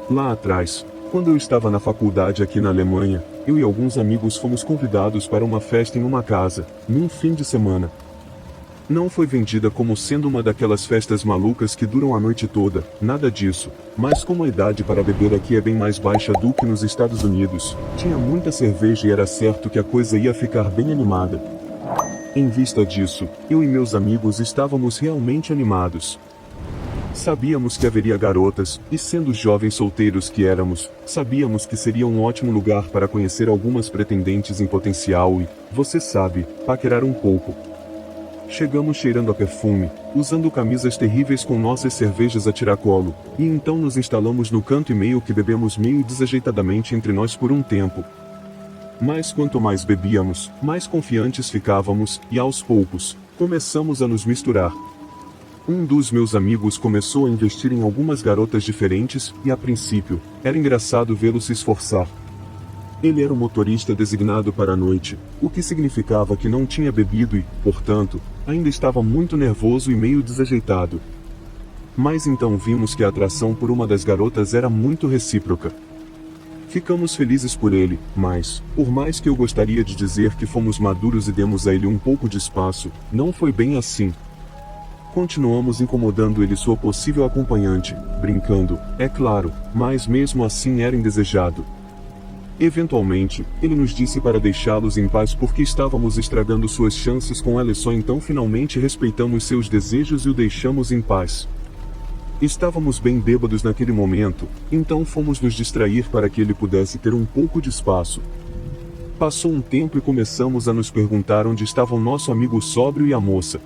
Lá atrás, quando eu estava na faculdade aqui na Alemanha, eu e alguns amigos fomos convidados para uma festa em uma casa, num fim de semana. Não foi vendida como sendo uma daquelas festas malucas que duram a noite toda, nada disso, mas como a idade para beber aqui é bem mais baixa do que nos Estados Unidos, tinha muita cerveja e era certo que a coisa ia ficar bem animada. Em vista disso, eu e meus amigos estávamos realmente animados. Sabíamos que haveria garotas, e sendo jovens solteiros que éramos, sabíamos que seria um ótimo lugar para conhecer algumas pretendentes em potencial e, você sabe, paquerar um pouco. Chegamos cheirando a perfume, usando camisas terríveis com nossas cervejas a tiracolo, e então nos instalamos no canto e meio que bebemos meio desajeitadamente entre nós por um tempo. Mas quanto mais bebíamos, mais confiantes ficávamos, e aos poucos, começamos a nos misturar. Um dos meus amigos começou a investir em algumas garotas diferentes, e a princípio, era engraçado vê-lo se esforçar. Ele era o motorista designado para a noite, o que significava que não tinha bebido e, portanto, ainda estava muito nervoso e meio desajeitado. Mas então vimos que a atração por uma das garotas era muito recíproca. Ficamos felizes por ele, mas, por mais que eu gostaria de dizer que fomos maduros e demos a ele um pouco de espaço, não foi bem assim. Continuamos incomodando ele e sua possível acompanhante, brincando, é claro, mas mesmo assim era indesejado. Eventualmente, ele nos disse para deixá-los em paz porque estávamos estragando suas chances com ela e só então finalmente respeitamos seus desejos e o deixamos em paz. Estávamos bem bêbados naquele momento, então fomos nos distrair para que ele pudesse ter um pouco de espaço. Passou um tempo e começamos a nos perguntar onde estavam nosso amigo sóbrio e a moça.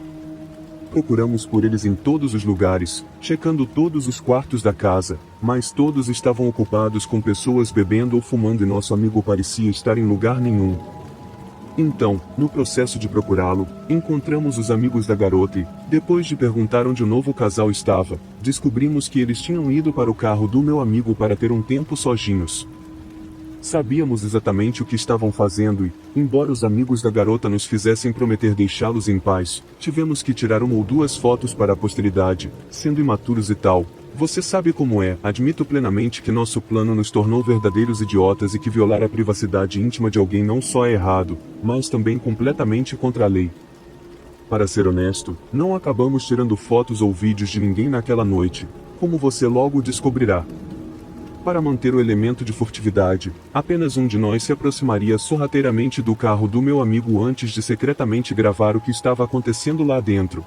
Procuramos por eles em todos os lugares, checando todos os quartos da casa, mas todos estavam ocupados com pessoas bebendo ou fumando e nosso amigo parecia estar em lugar nenhum. Então, no processo de procurá-lo, encontramos os amigos da garota e, depois de perguntar onde o novo casal estava, descobrimos que eles tinham ido para o carro do meu amigo para ter um tempo sozinhos. Sabíamos exatamente o que estavam fazendo e, embora os amigos da garota nos fizessem prometer deixá-los em paz, tivemos que tirar uma ou duas fotos para a posteridade, sendo imaturos e tal. Você sabe como é, admito plenamente que nosso plano nos tornou verdadeiros idiotas e que violar a privacidade íntima de alguém não só é errado, mas também completamente contra a lei. Para ser honesto, não acabamos tirando fotos ou vídeos de ninguém naquela noite, como você logo descobrirá. Para manter o elemento de furtividade, apenas um de nós se aproximaria sorrateiramente do carro do meu amigo antes de secretamente gravar o que estava acontecendo lá dentro.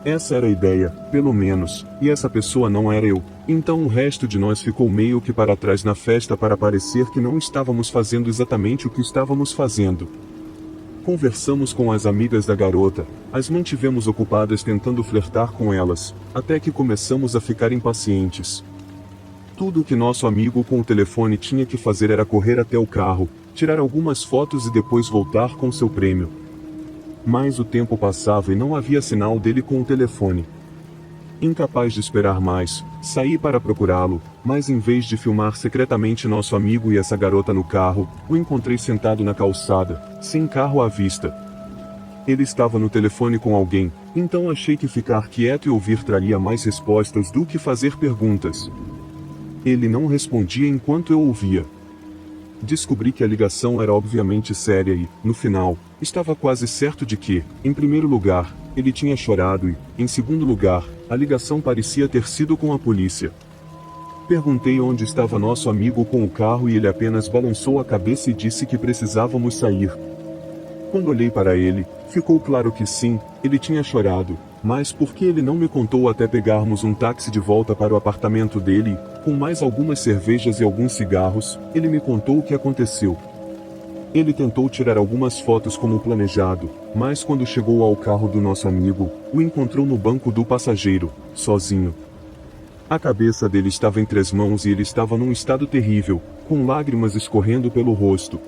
Essa era a ideia, pelo menos, e essa pessoa não era eu, então o resto de nós ficou meio que para trás na festa para parecer que não estávamos fazendo exatamente o que estávamos fazendo. Conversamos com as amigas da garota, as mantivemos ocupadas tentando flertar com elas, até que começamos a ficar impacientes. Tudo o que nosso amigo com o telefone tinha que fazer era correr até o carro, tirar algumas fotos e depois voltar com seu prêmio. Mas o tempo passava e não havia sinal dele com o telefone. Incapaz de esperar mais, saí para procurá-lo, mas em vez de filmar secretamente nosso amigo e essa garota no carro, o encontrei sentado na calçada, sem carro à vista. Ele estava no telefone com alguém, então achei que ficar quieto e ouvir traria mais respostas do que fazer perguntas. Ele não respondia enquanto eu ouvia. Descobri que a ligação era obviamente séria e, no final, estava quase certo de que, em primeiro lugar, ele tinha chorado e, em segundo lugar, a ligação parecia ter sido com a polícia. Perguntei onde estava nosso amigo com o carro e ele apenas balançou a cabeça e disse que precisávamos sair. Quando olhei para ele, ficou claro que sim, ele tinha chorado, mas por que ele não me contou até pegarmos um táxi de volta para o apartamento dele, com mais algumas cervejas e alguns cigarros, ele me contou o que aconteceu. Ele tentou tirar algumas fotos como planejado, mas quando chegou ao carro do nosso amigo, o encontrou no banco do passageiro, sozinho. A cabeça dele estava entre as mãos e ele estava num estado terrível, com lágrimas escorrendo pelo rosto.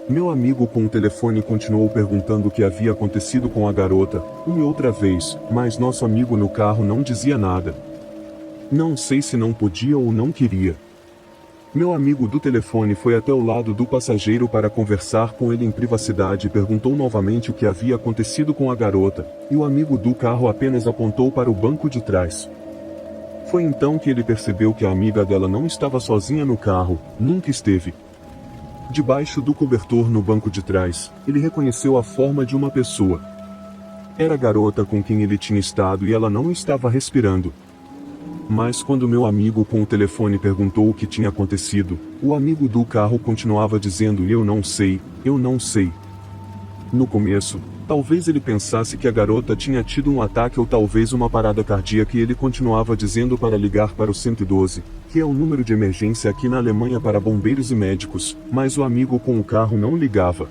Meu amigo com o telefone continuou perguntando o que havia acontecido com a garota, uma e outra vez, mas nosso amigo no carro não dizia nada. Não sei se não podia ou não queria. Meu amigo do telefone foi até o lado do passageiro para conversar com ele em privacidade e perguntou novamente o que havia acontecido com a garota, e o amigo do carro apenas apontou para o banco de trás. Foi então que ele percebeu que a amiga dela não estava sozinha no carro, nunca esteve. Debaixo do cobertor no banco de trás, ele reconheceu a forma de uma pessoa. Era a garota com quem ele tinha estado e ela não estava respirando. Mas quando meu amigo com o telefone perguntou o que tinha acontecido, o amigo do carro continuava dizendo: eu não sei, eu não sei. No começo, talvez ele pensasse que a garota tinha tido um ataque ou talvez uma parada cardíaca e ele continuava dizendo para ligar para o 112, que é o número de emergência aqui na Alemanha para bombeiros e médicos, mas o amigo com o carro não ligava.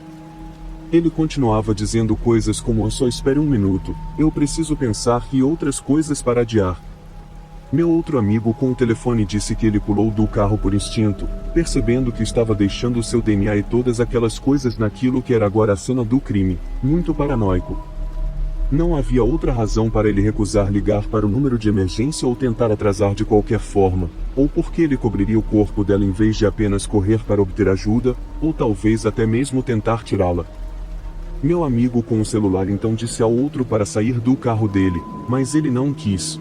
Ele continuava dizendo coisas como: só espere um minuto, eu preciso pensar e outras coisas para adiar. Meu outro amigo com o telefone disse que ele pulou do carro por instinto, percebendo que estava deixando seu DNA e todas aquelas coisas naquilo que era agora a cena do crime, muito paranoico. Não havia outra razão para ele recusar ligar para o número de emergência ou tentar atrasar de qualquer forma, ou porque ele cobriria o corpo dela em vez de apenas correr para obter ajuda, ou talvez até mesmo tentar tirá-la. Meu amigo com o celular então disse ao outro para sair do carro dele, mas ele não quis.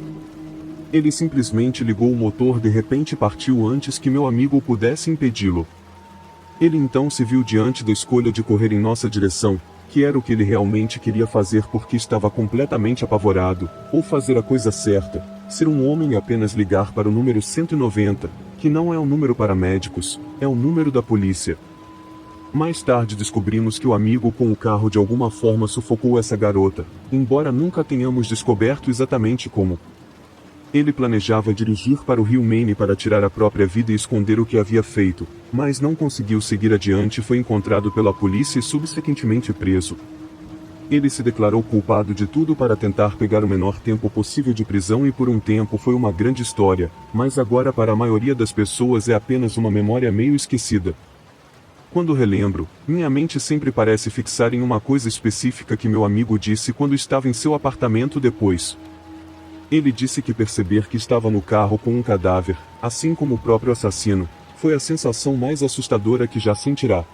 Ele simplesmente ligou o motor, de repente partiu antes que meu amigo pudesse impedi-lo. Ele então se viu diante da escolha de correr em nossa direção, que era o que ele realmente queria fazer porque estava completamente apavorado, ou fazer a coisa certa, ser um homem e apenas ligar para o número 190, que não é um número para médicos, é o número da polícia. Mais tarde descobrimos que o amigo com o carro de alguma forma sufocou essa garota, embora nunca tenhamos descoberto exatamente como. Ele planejava dirigir para o rio Maine para tirar a própria vida e esconder o que havia feito, mas não conseguiu seguir adiante e foi encontrado pela polícia e subsequentemente preso. Ele se declarou culpado de tudo para tentar pegar o menor tempo possível de prisão e por um tempo foi uma grande história, mas agora para a maioria das pessoas é apenas uma memória meio esquecida. Quando relembro, minha mente sempre parece fixar em uma coisa específica que meu amigo disse quando estava em seu apartamento depois. Ele disse que perceber que estava no carro com um cadáver, assim como o próprio assassino, foi a sensação mais assustadora que já sentirá.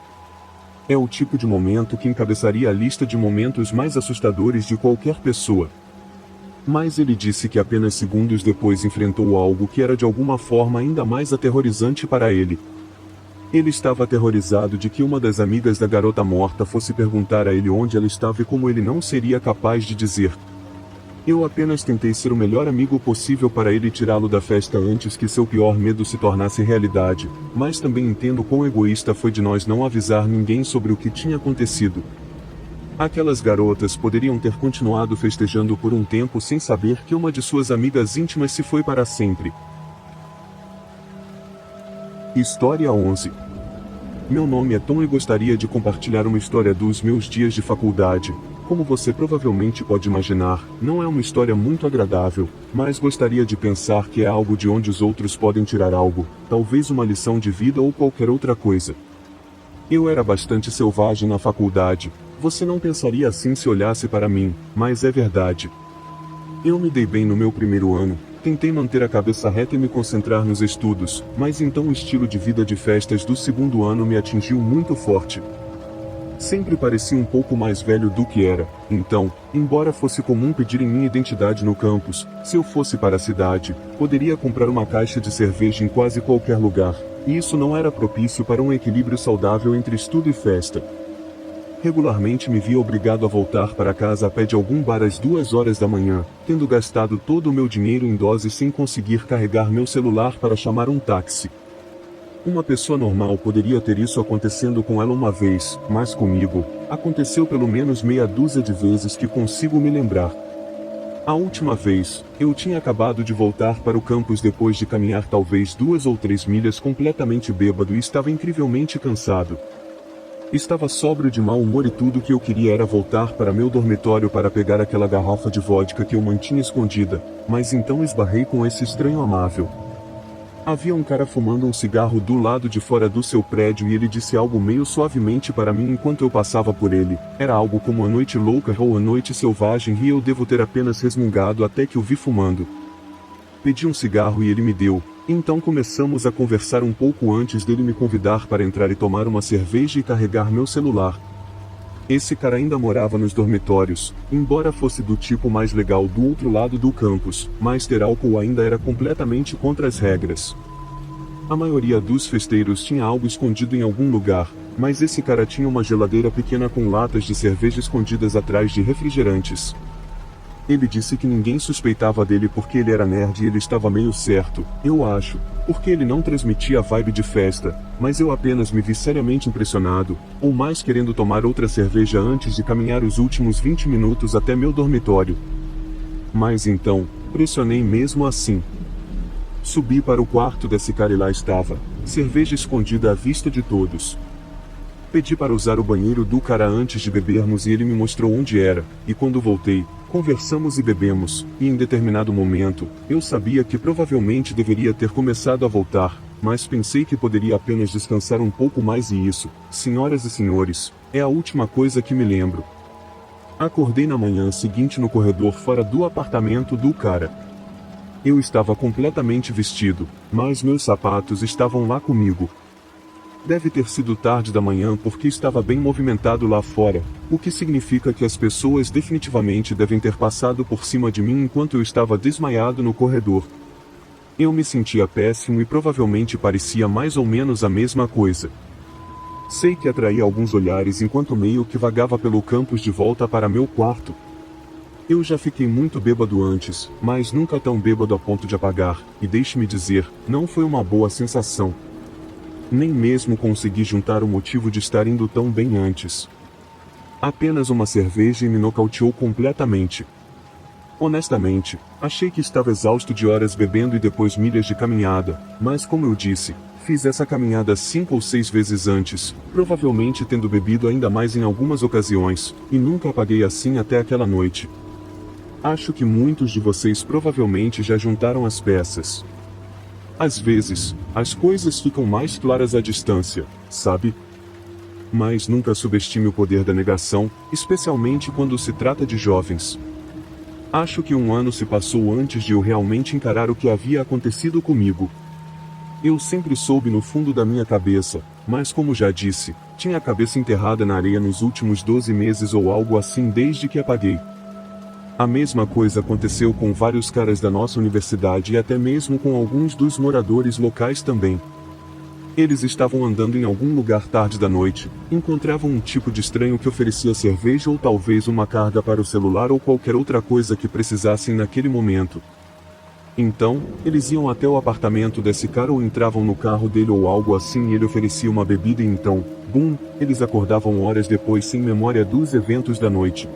É o tipo de momento que encabeçaria a lista de momentos mais assustadores de qualquer pessoa. Mas ele disse que apenas segundos depois enfrentou algo que era de alguma forma ainda mais aterrorizante para ele. Ele estava aterrorizado de que uma das amigas da garota morta fosse perguntar a ele onde ela estava e como ele não seria capaz de dizer. Eu apenas tentei ser o melhor amigo possível para ele tirá-lo da festa antes que seu pior medo se tornasse realidade, mas também entendo quão egoísta foi de nós não avisar ninguém sobre o que tinha acontecido. Aquelas garotas poderiam ter continuado festejando por um tempo sem saber que uma de suas amigas íntimas se foi para sempre. História 11. Meu nome é Tom e gostaria de compartilhar uma história dos meus dias de faculdade. Como você provavelmente pode imaginar, não é uma história muito agradável, mas gostaria de pensar que é algo de onde os outros podem tirar algo, talvez uma lição de vida ou qualquer outra coisa. Eu era bastante selvagem na faculdade, você não pensaria assim se olhasse para mim, mas é verdade. Eu me dei bem no meu primeiro ano, tentei manter a cabeça reta e me concentrar nos estudos, mas então o estilo de vida de festas do segundo ano me atingiu muito forte. Sempre parecia um pouco mais velho do que era, então, embora fosse comum pedirem minha identidade no campus, se eu fosse para a cidade, poderia comprar uma caixa de cerveja em quase qualquer lugar, e isso não era propício para um equilíbrio saudável entre estudo e festa. Regularmente me via obrigado a voltar para casa a pé de algum bar às 2 horas da manhã, tendo gastado todo o meu dinheiro em doses sem conseguir carregar meu celular para chamar um táxi. Uma pessoa normal poderia ter isso acontecendo com ela uma vez, mas comigo, aconteceu pelo menos meia dúzia de vezes que consigo me lembrar. A última vez, eu tinha acabado de voltar para o campus depois de caminhar talvez 2 ou 3 milhas completamente bêbado e estava incrivelmente cansado. Estava sóbrio de mau humor e tudo que eu queria era voltar para meu dormitório para pegar aquela garrafa de vodka que eu mantinha escondida, mas então esbarrei com esse estranho amável. Havia um cara fumando um cigarro do lado de fora do seu prédio e ele disse algo meio suavemente para mim enquanto eu passava por ele. Era algo como a noite louca ou a noite selvagem e eu devo ter apenas resmungado até que o vi fumando. Pedi um cigarro e ele me deu, então começamos a conversar um pouco antes dele me convidar para entrar e tomar uma cerveja e carregar meu celular. Esse cara ainda morava nos dormitórios, embora fosse do tipo mais legal do outro lado do campus, mas ter álcool ainda era completamente contra as regras. A maioria dos festeiros tinha algo escondido em algum lugar, mas esse cara tinha uma geladeira pequena com latas de cerveja escondidas atrás de refrigerantes. Ele disse que ninguém suspeitava dele porque ele era nerd e ele estava meio certo, eu acho, porque ele não transmitia a vibe de festa, mas eu apenas me vi seriamente impressionado, ou mais querendo tomar outra cerveja antes de caminhar os últimos 20 minutos até meu dormitório. Mas então, pressionei mesmo assim. Subi para o quarto desse cara e lá estava, cerveja escondida à vista de todos. Pedi para usar o banheiro do cara antes de bebermos e ele me mostrou onde era, e quando voltei, conversamos e bebemos, e em determinado momento, eu sabia que provavelmente deveria ter começado a voltar, mas pensei que poderia apenas descansar um pouco mais e isso, senhoras e senhores, é a última coisa que me lembro. Acordei na manhã seguinte no corredor fora do apartamento do cara. Eu estava completamente vestido, mas meus sapatos estavam lá comigo. Deve ter sido tarde da manhã porque estava bem movimentado lá fora, o que significa que as pessoas definitivamente devem ter passado por cima de mim enquanto eu estava desmaiado no corredor. Eu me sentia péssimo e provavelmente parecia mais ou menos a mesma coisa. Sei que atraí alguns olhares enquanto meio que vagava pelo campus de volta para meu quarto. Eu já fiquei muito bêbado antes, mas nunca tão bêbado a ponto de apagar, e deixe-me dizer, não foi uma boa sensação. Nem mesmo consegui juntar o motivo de estar indo tão bem antes. Apenas uma cerveja e me nocauteou completamente. Honestamente, achei que estava exausto de horas bebendo e depois milhas de caminhada, mas como eu disse, fiz essa caminhada 5 ou 6 vezes antes, provavelmente tendo bebido ainda mais em algumas ocasiões, e nunca apaguei assim até aquela noite. Acho que muitos de vocês provavelmente já juntaram as peças. Às vezes, as coisas ficam mais claras à distância, sabe? Mas nunca subestime o poder da negação, especialmente quando se trata de jovens. Acho que 1 ano se passou antes de eu realmente encarar o que havia acontecido comigo. Eu sempre soube no fundo da minha cabeça, mas como já disse, tinha a cabeça enterrada na areia nos últimos 12 meses ou algo assim desde que apaguei. A mesma coisa aconteceu com vários caras da nossa universidade e até mesmo com alguns dos moradores locais também. Eles estavam andando em algum lugar tarde da noite, encontravam um tipo de estranho que oferecia cerveja ou talvez uma carga para o celular ou qualquer outra coisa que precisassem naquele momento. Então, eles iam até o apartamento desse cara ou entravam no carro dele ou algo assim e ele oferecia uma bebida e então, bum, eles acordavam horas depois sem memória dos eventos da noite.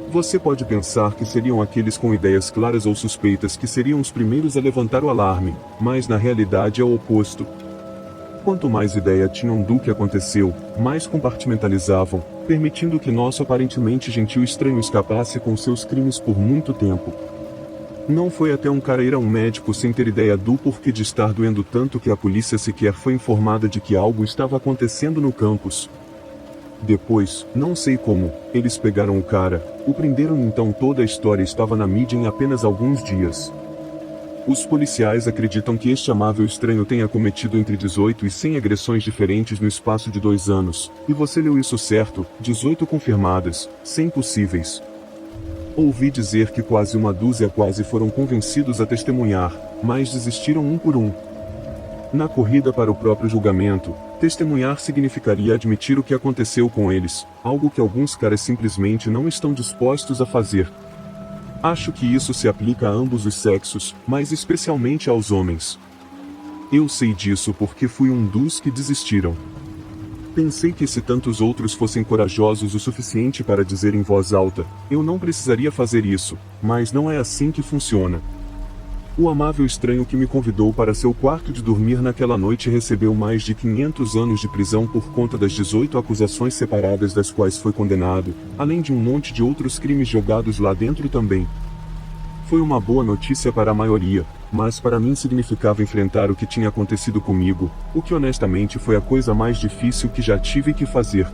Você pode pensar que seriam aqueles com ideias claras ou suspeitas que seriam os primeiros a levantar o alarme, mas na realidade é o oposto. Quanto mais ideia tinham do que aconteceu, mais compartimentalizavam, permitindo que nosso aparentemente gentil estranho escapasse com seus crimes por muito tempo. Não foi até um cara ir a um médico sem ter ideia do porquê de estar doendo tanto que a polícia sequer foi informada de que algo estava acontecendo no campus. Depois, não sei como, eles pegaram o cara, o prenderam e então toda a história estava na mídia em apenas alguns dias. Os policiais acreditam que este amável estranho tenha cometido entre 18 e 100 agressões diferentes no espaço de 2 anos, e você leu isso certo, 18 confirmadas, 100 possíveis. Ouvi dizer que quase uma dúzia quase foram convencidos a testemunhar, mas desistiram um por um. Na corrida para o próprio julgamento, testemunhar significaria admitir o que aconteceu com eles, algo que alguns caras simplesmente não estão dispostos a fazer. Acho que isso se aplica a ambos os sexos, mas especialmente aos homens. Eu sei disso porque fui um dos que desistiram. Pensei que se tantos outros fossem corajosos o suficiente para dizer em voz alta, eu não precisaria fazer isso, mas não é assim que funciona. O amável estranho que me convidou para seu quarto de dormir naquela noite recebeu mais de 500 anos de prisão por conta das 18 acusações separadas das quais foi condenado, além de um monte de outros crimes jogados lá dentro também. Foi uma boa notícia para a maioria, mas para mim significava enfrentar o que tinha acontecido comigo, o que honestamente foi a coisa mais difícil que já tive que fazer.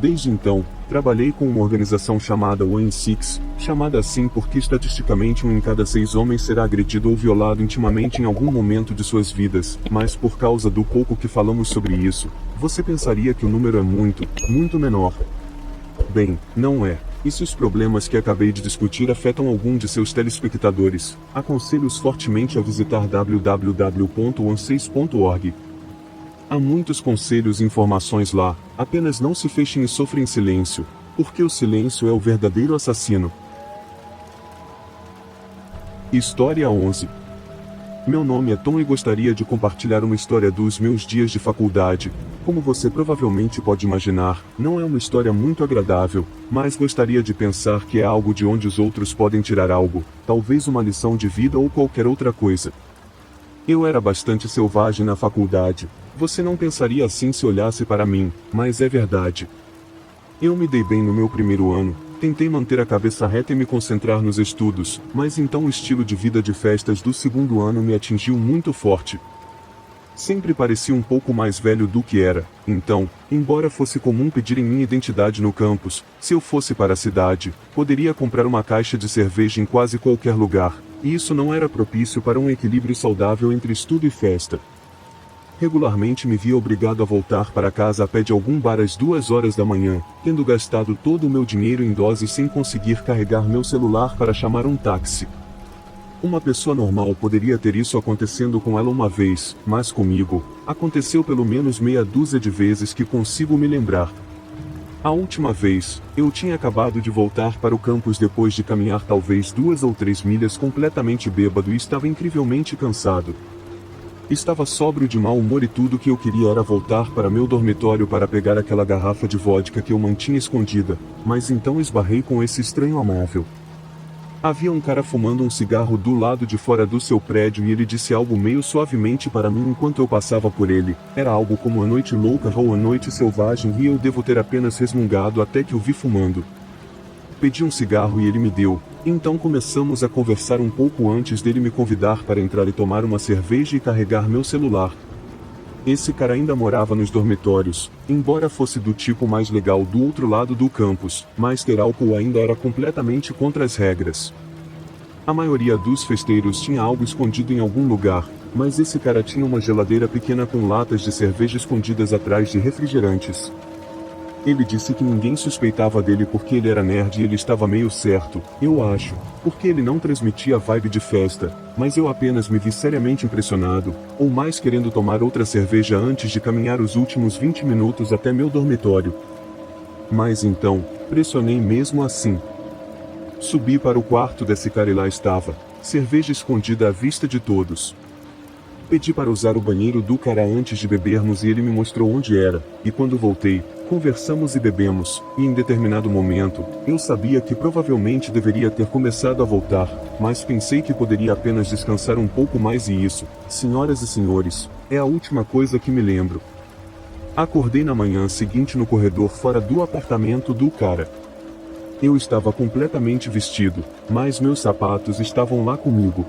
Desde então, trabalhei com uma organização chamada One Six, chamada assim porque estatisticamente 1 em cada 6 homens será agredido ou violado intimamente em algum momento de suas vidas, mas por causa do pouco que falamos sobre isso, você pensaria que o número é muito, muito menor. Bem, não é. E se os problemas que acabei de discutir afetam algum de seus telespectadores, aconselho-os fortemente a visitar www.16.org. Há muitos conselhos e informações lá, apenas não se fechem e sofrem em silêncio, porque o silêncio é o verdadeiro assassino. História 11. Meu nome é Tom e gostaria de compartilhar uma história dos meus dias de faculdade. Como você provavelmente pode imaginar, não é uma história muito agradável, mas gostaria de pensar que é algo de onde os outros podem tirar algo, talvez uma lição de vida ou qualquer outra coisa. Eu era bastante selvagem na faculdade. Você não pensaria assim se olhasse para mim, mas é verdade. Eu me dei bem no meu primeiro ano, tentei manter a cabeça reta e me concentrar nos estudos, mas então o estilo de vida de festas do segundo ano me atingiu muito forte. Sempre parecia um pouco mais velho do que era, então, embora fosse comum pedirem minha identidade no campus, se eu fosse para a cidade, poderia comprar uma caixa de cerveja em quase qualquer lugar, e isso não era propício para um equilíbrio saudável entre estudo e festa. Regularmente me via obrigado a voltar para casa a pé de algum bar às 2 horas da manhã, tendo gastado todo o meu dinheiro em doses sem conseguir carregar meu celular para chamar um táxi. Uma pessoa normal poderia ter isso acontecendo com ela uma vez, mas comigo, aconteceu pelo menos meia dúzia de vezes que consigo me lembrar. A última vez, eu tinha acabado de voltar para o campus depois de caminhar talvez 2 ou 3 milhas completamente bêbado e estava incrivelmente cansado. Estava sóbrio de mau humor e tudo que eu queria era voltar para meu dormitório para pegar aquela garrafa de vodka que eu mantinha escondida, mas então esbarrei com esse estranho amável. Havia um cara fumando um cigarro do lado de fora do seu prédio e ele disse algo meio suavemente para mim enquanto eu passava por ele. Era algo como a noite louca ou a noite selvagem e eu devo ter apenas resmungado até que o vi fumando. Pedi um cigarro e ele me deu, então começamos a conversar um pouco antes dele me convidar para entrar e tomar uma cerveja e carregar meu celular. Esse cara ainda morava nos dormitórios, embora fosse do tipo mais legal do outro lado do campus, mas ter álcool ainda era completamente contra as regras. A maioria dos festeiros tinha algo escondido em algum lugar, mas esse cara tinha uma geladeira pequena com latas de cerveja escondidas atrás de refrigerantes. Ele disse que ninguém suspeitava dele porque ele era nerd e ele estava meio certo, eu acho, porque ele não transmitia vibe de festa, mas eu apenas me vi seriamente impressionado, ou mais querendo tomar outra cerveja antes de caminhar os últimos 20 minutos até meu dormitório. Mas então, pressionei mesmo assim. Subi para o quarto desse cara e lá estava, cerveja escondida à vista de todos. Pedi para usar o banheiro do cara antes de bebermos e ele me mostrou onde era, e quando voltei, conversamos e bebemos, e em determinado momento, eu sabia que provavelmente deveria ter começado a voltar, mas pensei que poderia apenas descansar um pouco mais e isso, senhoras e senhores, é a última coisa que me lembro. Acordei na manhã seguinte no corredor fora do apartamento do cara. Eu estava completamente vestido, mas meus sapatos estavam lá comigo.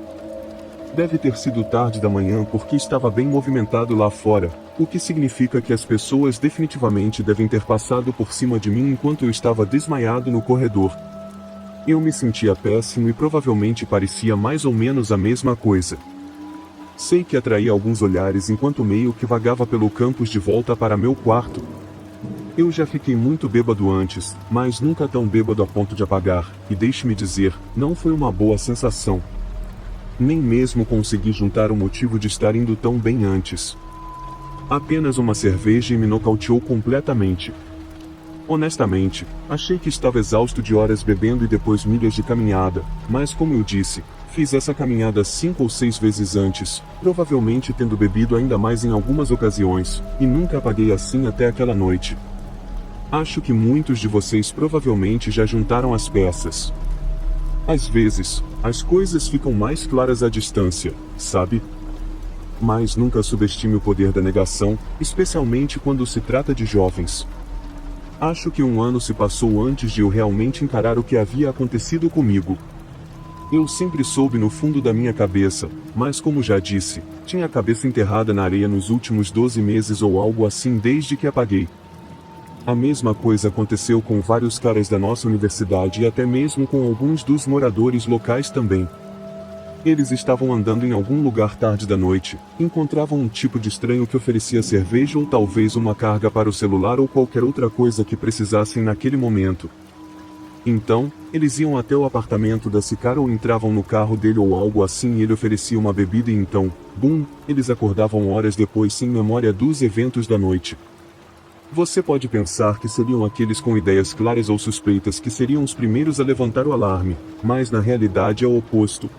Deve ter sido tarde da manhã porque estava bem movimentado lá fora, o que significa que as pessoas definitivamente devem ter passado por cima de mim enquanto eu estava desmaiado no corredor. Eu me sentia péssimo e provavelmente parecia mais ou menos a mesma coisa. Sei que atraí alguns olhares enquanto meio que vagava pelo campus de volta para meu quarto. Eu já fiquei muito bêbado antes, mas nunca tão bêbado a ponto de apagar, e deixe-me dizer, não foi uma boa sensação. Nem mesmo consegui juntar o motivo de estar indo tão bem antes. Apenas uma cerveja e me nocauteou completamente. Honestamente, achei que estava exausto de horas bebendo e depois milhas de caminhada, mas como eu disse, fiz essa caminhada 5 ou 6 vezes antes, provavelmente tendo bebido ainda mais em algumas ocasiões, e nunca apaguei assim até aquela noite. Acho que muitos de vocês provavelmente já juntaram as peças. Às vezes, as coisas ficam mais claras à distância, sabe? Mas nunca subestime o poder da negação, especialmente quando se trata de jovens. Acho que 1 ano se passou antes de eu realmente encarar o que havia acontecido comigo. Eu sempre soube no fundo da minha cabeça, mas como já disse, tinha a cabeça enterrada na areia nos últimos 12 meses ou algo assim desde que apaguei. A mesma coisa aconteceu com vários caras da nossa universidade e até mesmo com alguns dos moradores locais também. Eles estavam andando em algum lugar tarde da noite, encontravam um tipo de estranho que oferecia cerveja ou talvez uma carga para o celular ou qualquer outra coisa que precisassem naquele momento. Então, eles iam até o apartamento desse cara ou entravam no carro dele ou algo assim e ele oferecia uma bebida e então, bum, eles acordavam horas depois sem memória dos eventos da noite. Você pode pensar que seriam aqueles com ideias claras ou suspeitas que seriam os primeiros a levantar o alarme, mas na realidade é o oposto.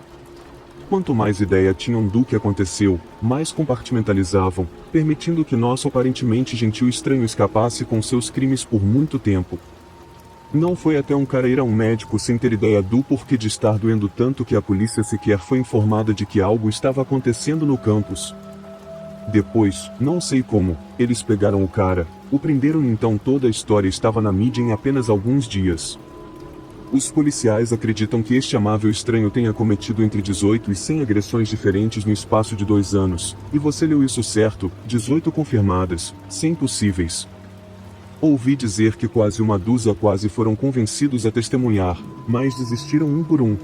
Quanto mais ideia tinham do que aconteceu, mais compartimentalizavam, permitindo que nosso aparentemente gentil estranho escapasse com seus crimes por muito tempo. Não foi até um cara ir a um médico sem ter ideia do porquê de estar doendo tanto que a polícia sequer foi informada de que algo estava acontecendo no campus. Depois, não sei como, eles pegaram o cara, o prenderam e então toda a história estava na mídia em apenas alguns dias. Os policiais acreditam que este amável estranho tenha cometido entre 18 e 100 agressões diferentes no espaço de 2 anos, e você leu isso certo, 18 confirmadas, 100 possíveis. Ouvi dizer que quase uma dúzia quase foram convencidos a testemunhar, mas desistiram um por um.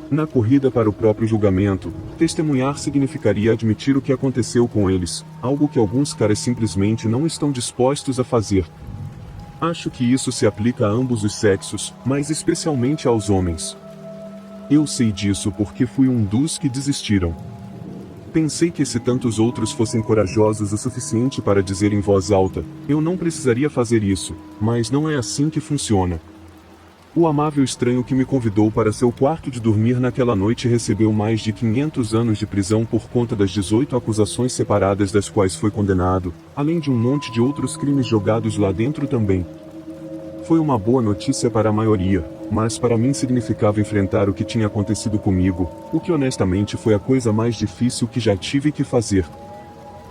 Na corrida para o próprio julgamento, testemunhar significaria admitir o que aconteceu com eles, algo que alguns caras simplesmente não estão dispostos a fazer. Acho que isso se aplica a ambos os sexos, mas especialmente aos homens. Eu sei disso porque fui um dos que desistiram. Pensei que se tantos outros fossem corajosos o suficiente para dizer em voz alta, eu não precisaria fazer isso, mas não é assim que funciona. O amável estranho que me convidou para seu quarto de dormir naquela noite recebeu mais de 500 anos de prisão por conta das 18 acusações separadas das quais foi condenado, além de um monte de outros crimes jogados lá dentro também. Foi uma boa notícia para a maioria, mas para mim significava enfrentar o que tinha acontecido comigo, o que honestamente foi a coisa mais difícil que já tive que fazer.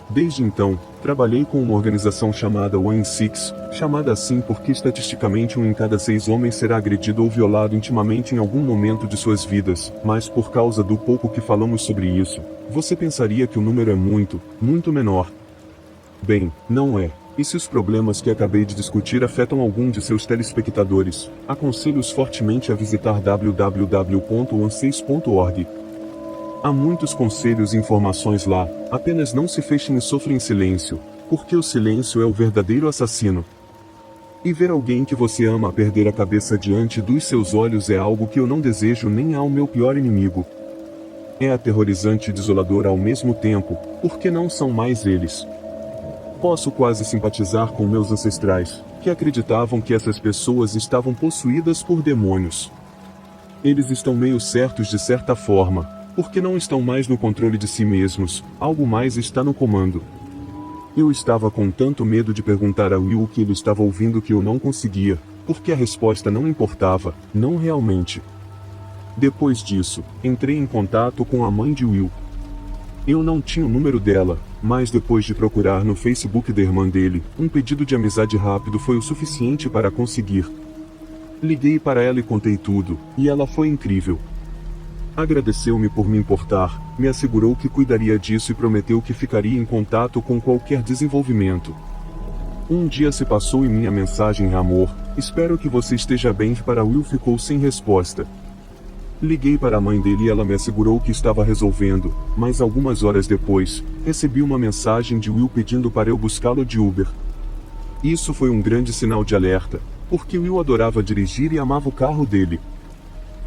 Desde então, trabalhei com uma organização chamada One in Six, chamada assim porque estatisticamente 1 em cada 6 homens será agredido ou violado intimamente em algum momento de suas vidas, mas por causa do pouco que falamos sobre isso, você pensaria que o número é muito, muito menor. Bem, não é. E se os problemas que acabei de discutir afetam algum de seus telespectadores, aconselho-os fortemente a visitar www.one6.org. Há muitos conselhos e informações lá, apenas não se fechem e sofram em silêncio, porque o silêncio é o verdadeiro assassino. E ver alguém que você ama perder a cabeça diante dos seus olhos é algo que eu não desejo nem ao meu pior inimigo. É aterrorizante e desolador ao mesmo tempo, porque não são mais eles. Posso quase simpatizar com meus ancestrais, que acreditavam que essas pessoas estavam possuídas por demônios. Eles estão meio certos de certa forma, porque não estão mais no controle de si mesmos, algo mais está no comando. Eu estava com tanto medo de perguntar a Will o que ele estava ouvindo que eu não conseguia, porque a resposta não importava, não realmente. Depois disso, entrei em contato com a mãe de Will. Eu não tinha o número dela, mas depois de procurar no Facebook da irmã dele, um pedido de amizade rápido foi o suficiente para conseguir. Liguei para ela e contei tudo, e ela foi incrível. Agradeceu-me por me importar, me assegurou que cuidaria disso e prometeu que ficaria em contato com qualquer desenvolvimento. Um dia se passou e minha mensagem amor, espero que você esteja bem para Will ficou sem resposta. Liguei para a mãe dele e ela me assegurou que estava resolvendo, mas algumas horas depois, recebi uma mensagem de Will pedindo para eu buscá-lo de Uber. Isso foi um grande sinal de alerta, porque Will adorava dirigir e amava o carro dele.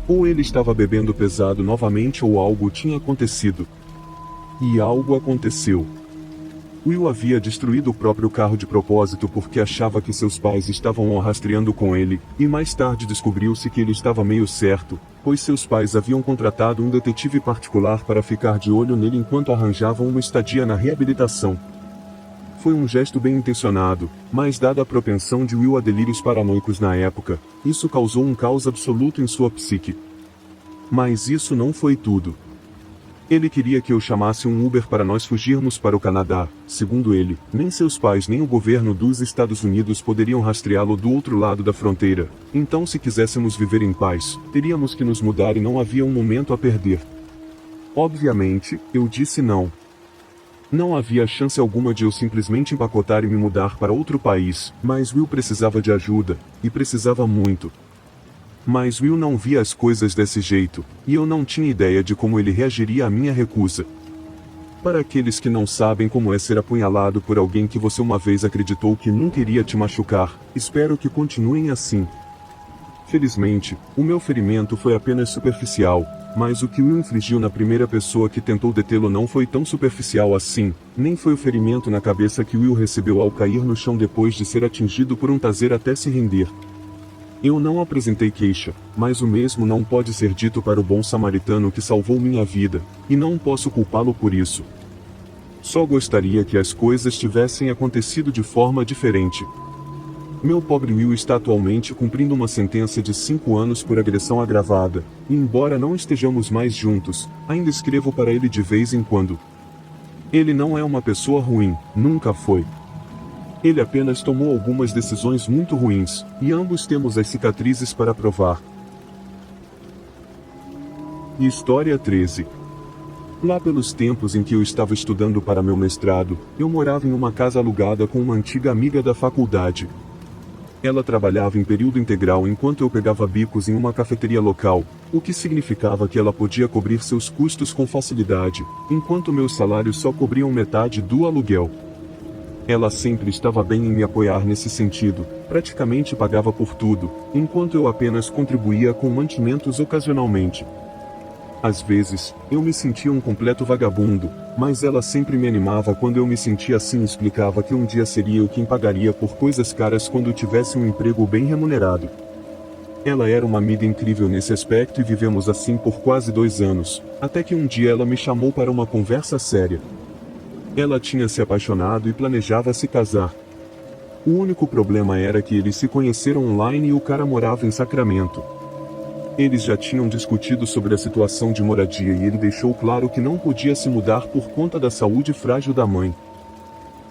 Ou ele estava bebendo pesado novamente ou algo tinha acontecido. E algo aconteceu. Will havia destruído o próprio carro de propósito porque achava que seus pais estavam o rastreando com ele, e mais tarde descobriu-se que ele estava meio certo, pois seus pais haviam contratado um detetive particular para ficar de olho nele enquanto arranjavam uma estadia na reabilitação. Foi um gesto bem intencionado, mas dada a propensão de Will a delírios paranoicos na época, isso causou um caos absoluto em sua psique. Mas isso não foi tudo. Ele queria que eu chamasse um Uber para nós fugirmos para o Canadá. Segundo ele, nem seus pais nem o governo dos Estados Unidos poderiam rastreá-lo do outro lado da fronteira. Então, se quiséssemos viver em paz, teríamos que nos mudar e não havia um momento a perder. Obviamente, eu disse não. Não havia chance alguma de eu simplesmente empacotar e me mudar para outro país, mas Will precisava de ajuda, e precisava muito. Mas Will não via as coisas desse jeito, e eu não tinha ideia de como ele reagiria à minha recusa. Para aqueles que não sabem como é ser apunhalado por alguém que você uma vez acreditou que nunca iria te machucar, espero que continuem assim. Felizmente, o meu ferimento foi apenas superficial, mas o que Will infligiu na primeira pessoa que tentou detê-lo não foi tão superficial assim, nem foi o ferimento na cabeça que Will recebeu ao cair no chão depois de ser atingido por um taser até se render. Eu não apresentei queixa, mas o mesmo não pode ser dito para o bom samaritano que salvou minha vida, e não posso culpá-lo por isso. Só gostaria que as coisas tivessem acontecido de forma diferente. Meu pobre Will está atualmente cumprindo uma sentença de 5 anos por agressão agravada, e embora não estejamos mais juntos, ainda escrevo para ele de vez em quando. Ele não é uma pessoa ruim, nunca foi. Ele apenas tomou algumas decisões muito ruins, e ambos temos as cicatrizes para provar. História 13. Lá pelos tempos em que eu estava estudando para meu mestrado, eu morava em uma casa alugada com uma antiga amiga da faculdade. Ela trabalhava em período integral enquanto eu pegava bicos em uma cafeteria local, o que significava que ela podia cobrir seus custos com facilidade, enquanto meus salários só cobriam metade do aluguel. Ela sempre estava bem em me apoiar nesse sentido, praticamente pagava por tudo, enquanto eu apenas contribuía com mantimentos ocasionalmente. Às vezes, eu me sentia um completo vagabundo, mas ela sempre me animava quando eu me sentia assim e explicava que um dia seria eu quem pagaria por coisas caras quando tivesse um emprego bem remunerado. Ela era uma amiga incrível nesse aspecto e vivemos assim por quase 2 anos, até que um dia ela me chamou para uma conversa séria. Ela tinha se apaixonado e planejava se casar. O único problema era que eles se conheceram online e o cara morava em Sacramento. Eles já tinham discutido sobre a situação de moradia e ele deixou claro que não podia se mudar por conta da saúde frágil da mãe.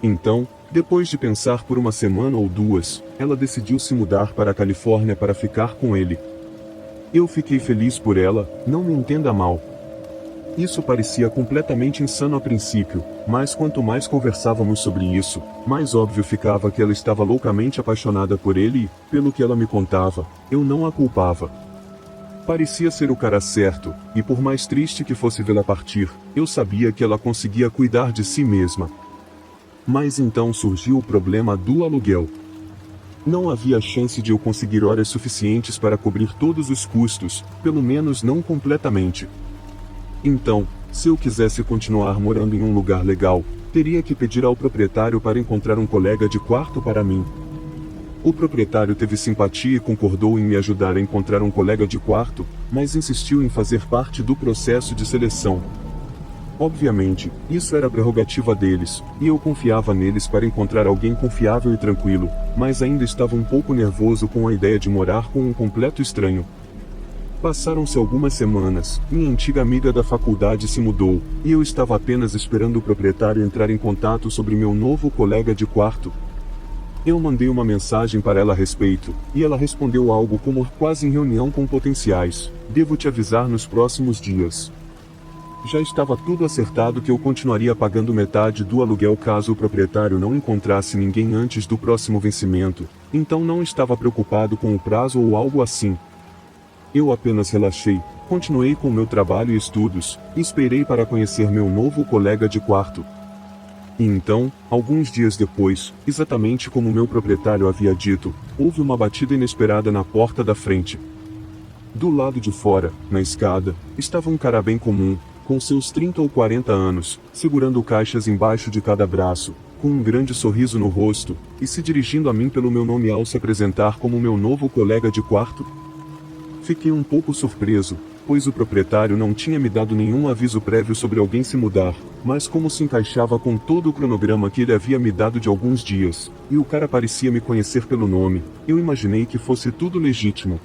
Então, depois de pensar por uma semana ou 2, ela decidiu se mudar para a Califórnia para ficar com ele. Eu fiquei feliz por ela, não me entenda mal. Isso parecia completamente insano a princípio, mas quanto mais conversávamos sobre isso, mais óbvio ficava que ela estava loucamente apaixonada por ele e, pelo que ela me contava, eu não a culpava. Parecia ser o cara certo, e por mais triste que fosse vê-la partir, eu sabia que ela conseguia cuidar de si mesma. Mas então surgiu o problema do aluguel. Não havia chance de eu conseguir horas suficientes para cobrir todos os custos, pelo menos não completamente. Então, se eu quisesse continuar morando em um lugar legal, teria que pedir ao proprietário para encontrar um colega de quarto para mim. O proprietário teve simpatia e concordou em me ajudar a encontrar um colega de quarto, mas insistiu em fazer parte do processo de seleção. Obviamente, isso era prerrogativa deles, e eu confiava neles para encontrar alguém confiável e tranquilo, mas ainda estava um pouco nervoso com a ideia de morar com um completo estranho. Passaram-se algumas semanas, minha antiga amiga da faculdade se mudou, e eu estava apenas esperando o proprietário entrar em contato sobre meu novo colega de quarto. Eu mandei uma mensagem para ela a respeito, e ela respondeu algo como quase em reunião com potenciais: devo te avisar nos próximos dias. Já estava tudo acertado que eu continuaria pagando metade do aluguel caso o proprietário não encontrasse ninguém antes do próximo vencimento, então não estava preocupado com o prazo ou algo assim. Eu apenas relaxei, continuei com meu trabalho e estudos, e esperei para conhecer meu novo colega de quarto. E então, alguns dias depois, exatamente como meu proprietário havia dito, houve uma batida inesperada na porta da frente. Do lado de fora, na escada, estava um cara bem comum, com seus 30 ou 40 anos, segurando caixas embaixo de cada braço, com um grande sorriso no rosto, e se dirigindo a mim pelo meu nome ao se apresentar como meu novo colega de quarto. Fiquei um pouco surpreso, pois o proprietário não tinha me dado nenhum aviso prévio sobre alguém se mudar, mas como se encaixava com todo o cronograma que ele havia me dado de alguns dias, e o cara parecia me conhecer pelo nome, eu imaginei que fosse tudo legítimo.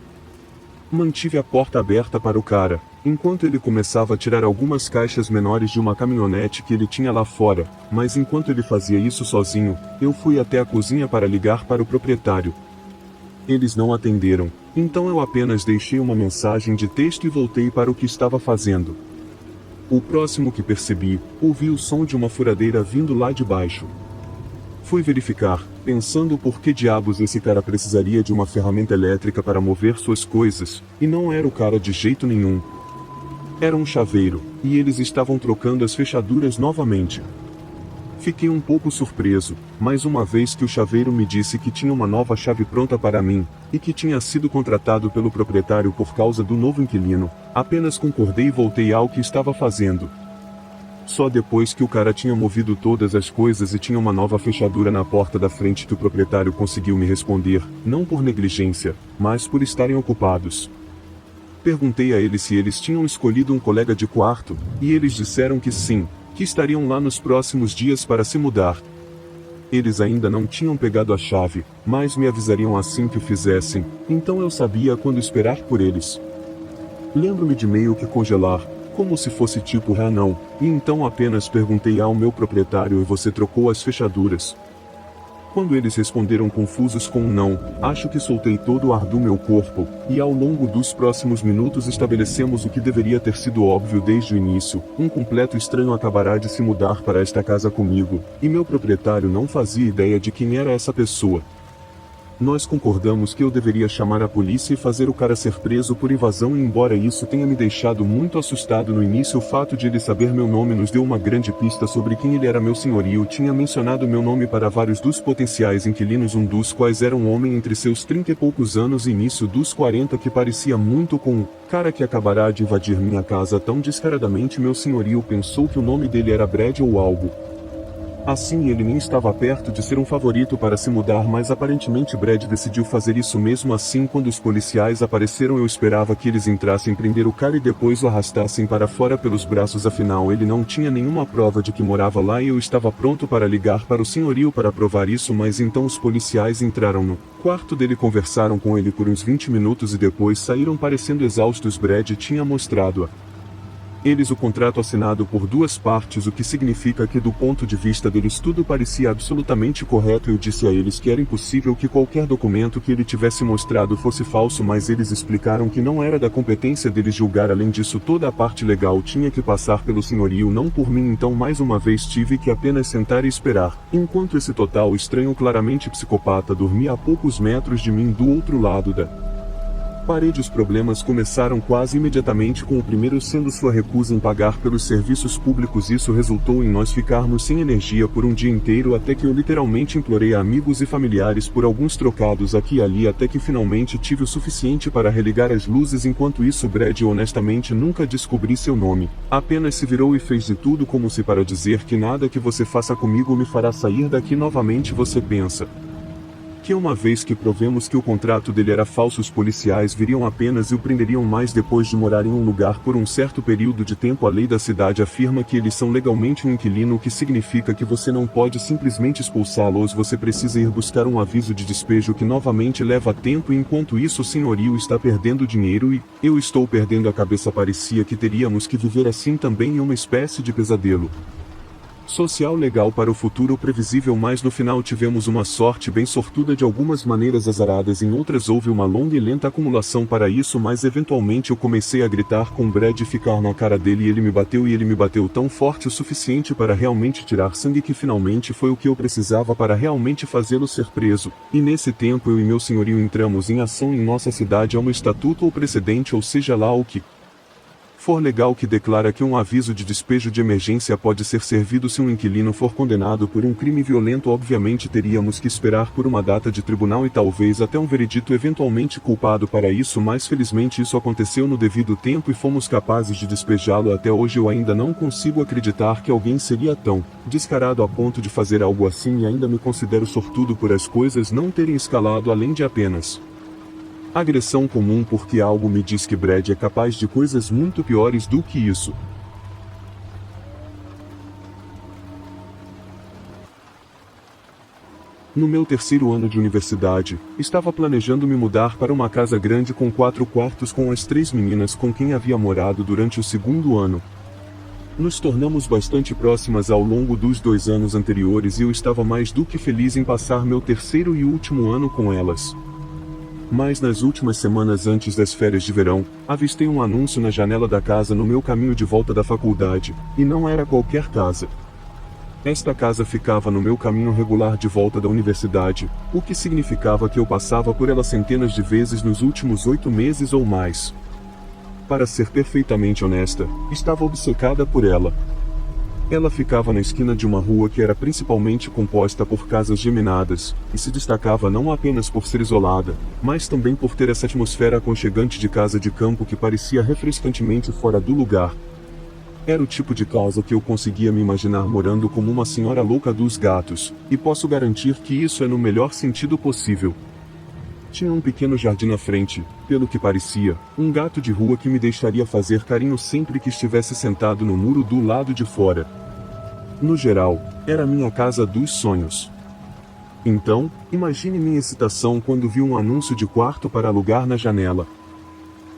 Mantive a porta aberta para o cara, enquanto ele começava a tirar algumas caixas menores de uma caminhonete que ele tinha lá fora, mas enquanto ele fazia isso sozinho, eu fui até a cozinha para ligar para o proprietário. Eles não atenderam, então eu apenas deixei uma mensagem de texto e voltei para o que estava fazendo. O próximo que percebi, ouvi o som de uma furadeira vindo lá de baixo. Fui verificar, pensando por que diabos esse cara precisaria de uma ferramenta elétrica para mover suas coisas, e não era o cara de jeito nenhum. Era um chaveiro, e eles estavam trocando as fechaduras novamente. Fiquei um pouco surpreso, mas uma vez que o chaveiro me disse que tinha uma nova chave pronta para mim, e que tinha sido contratado pelo proprietário por causa do novo inquilino, apenas concordei e voltei ao que estava fazendo. Só depois que o cara tinha movido todas as coisas e tinha uma nova fechadura na porta da frente que o proprietário conseguiu me responder, não por negligência, mas por estarem ocupados. Perguntei a eles se eles tinham escolhido um colega de quarto, e eles disseram que sim, que estariam lá nos próximos dias para se mudar. Eles ainda não tinham pegado a chave, mas me avisariam assim que o fizessem, então eu sabia quando esperar por eles. Lembro-me de meio que congelar, como se fosse tipo não, e então apenas perguntei ao meu proprietário e você trocou as fechaduras. Quando eles responderam confusos com um não, acho que soltei todo o ar do meu corpo, e ao longo dos próximos minutos estabelecemos o que deveria ter sido óbvio desde o início: um completo estranho acabará de se mudar para esta casa comigo, e meu proprietário não fazia ideia de quem era essa pessoa. Nós concordamos que eu deveria chamar a polícia e fazer o cara ser preso por invasão, e embora isso tenha me deixado muito assustado no início, o fato de ele saber meu nome nos deu uma grande pista sobre quem ele era. Meu senhorio tinha mencionado meu nome para vários dos potenciais inquilinos, um dos quais era um homem entre seus 30 e poucos anos e início dos 40 que parecia muito com o cara que acabará de invadir minha casa tão descaradamente. Meu senhorio pensou que o nome dele era Brad ou algo assim. Ele nem estava perto de ser um favorito para se mudar, mas aparentemente Brad decidiu fazer isso mesmo assim. Quando os policiais apareceram, eu esperava que eles entrassem, prender o cara e depois o arrastassem para fora pelos braços, afinal ele não tinha nenhuma prova de que morava lá e eu estava pronto para ligar para o senhorio para provar isso. Mas então os policiais entraram no quarto dele, conversaram com ele por uns 20 minutos e depois saíram parecendo exaustos. Brad tinha mostrado a eles o contrato assinado por duas partes, o que significa que do ponto de vista deles tudo parecia absolutamente correto. Eu disse a eles que era impossível que qualquer documento que ele tivesse mostrado fosse falso, mas eles explicaram que não era da competência deles julgar. Além disso, toda a parte legal tinha que passar pelo senhorio, não por mim. Então mais uma vez tive que apenas sentar e esperar, enquanto esse total estranho, claramente psicopata, dormia a poucos metros de mim do outro lado da parede. Os problemas começaram quase imediatamente, com o primeiro sendo sua recusa em pagar pelos serviços públicos. Isso resultou em nós ficarmos sem energia por um dia inteiro, até que eu literalmente implorei a amigos e familiares por alguns trocados aqui e ali, até que finalmente tive o suficiente para religar as luzes. Enquanto isso, Brad honestamente nunca descobri seu nome, apenas se virou e fez de tudo como se para dizer que nada que você faça comigo me fará sair daqui novamente. Você pensa que uma vez que provemos que o contrato dele era falso, os policiais viriam apenas e o prenderiam, mas depois de morar em um lugar por um certo período de tempo, a lei da cidade afirma que eles são legalmente um inquilino, o que significa que você não pode simplesmente expulsá-los, você precisa ir buscar um aviso de despejo que novamente leva tempo, e enquanto isso o senhorio está perdendo dinheiro e eu estou perdendo a cabeça. Parecia que teríamos que viver assim também, em uma espécie de pesadelo social legal para o futuro previsível, mas no final tivemos uma sorte bem sortuda, de algumas maneiras azaradas, em outras houve uma longa e lenta acumulação para isso, mas eventualmente eu comecei a gritar com Brad e ficar na cara dele, e ele me bateu, e ele me bateu tão forte o suficiente para realmente tirar sangue, que finalmente foi o que eu precisava para realmente fazê-lo ser preso. E nesse tempo eu e meu senhorio entramos em ação em nossa cidade. É um estatuto ou precedente, ou seja lá o que for legal, que declara que um aviso de despejo de emergência pode ser servido se um inquilino for condenado por um crime violento. Obviamente teríamos que esperar por uma data de tribunal e talvez até um veredito eventualmente culpado para isso, mas felizmente isso aconteceu no devido tempo e fomos capazes de despejá-lo. Até hoje eu ainda não consigo acreditar que alguém seria tão descarado a ponto de fazer algo assim, e ainda me considero sortudo por as coisas não terem escalado além de apenas agressão comum, porque algo me diz que Brad é capaz de coisas muito piores do que isso. No meu terceiro ano de universidade, estava planejando me mudar para uma casa grande com 4 quartos com as 3 meninas com quem havia morado durante o segundo ano. Nos tornamos bastante próximas ao longo dos 2 anos anteriores e eu estava mais do que feliz em passar meu terceiro e último ano com elas. Mas nas últimas semanas antes das férias de verão, avistei um anúncio na janela da casa no meu caminho de volta da faculdade, e não era qualquer casa. Esta casa ficava no meu caminho regular de volta da universidade, o que significava que eu passava por ela centenas de vezes nos últimos 8 meses ou mais. Para ser perfeitamente honesta, estava obcecada por ela. Ela ficava na esquina de uma rua que era principalmente composta por casas geminadas, e se destacava não apenas por ser isolada, mas também por ter essa atmosfera aconchegante de casa de campo que parecia refrescantemente fora do lugar. Era o tipo de casa que eu conseguia me imaginar morando como uma senhora louca dos gatos, e posso garantir que isso é no melhor sentido possível. Tinha um pequeno jardim na frente, pelo que parecia, um gato de rua que me deixaria fazer carinho sempre que estivesse sentado no muro do lado de fora. No geral, era minha casa dos sonhos. Então, imagine minha excitação quando vi um anúncio de quarto para alugar na janela.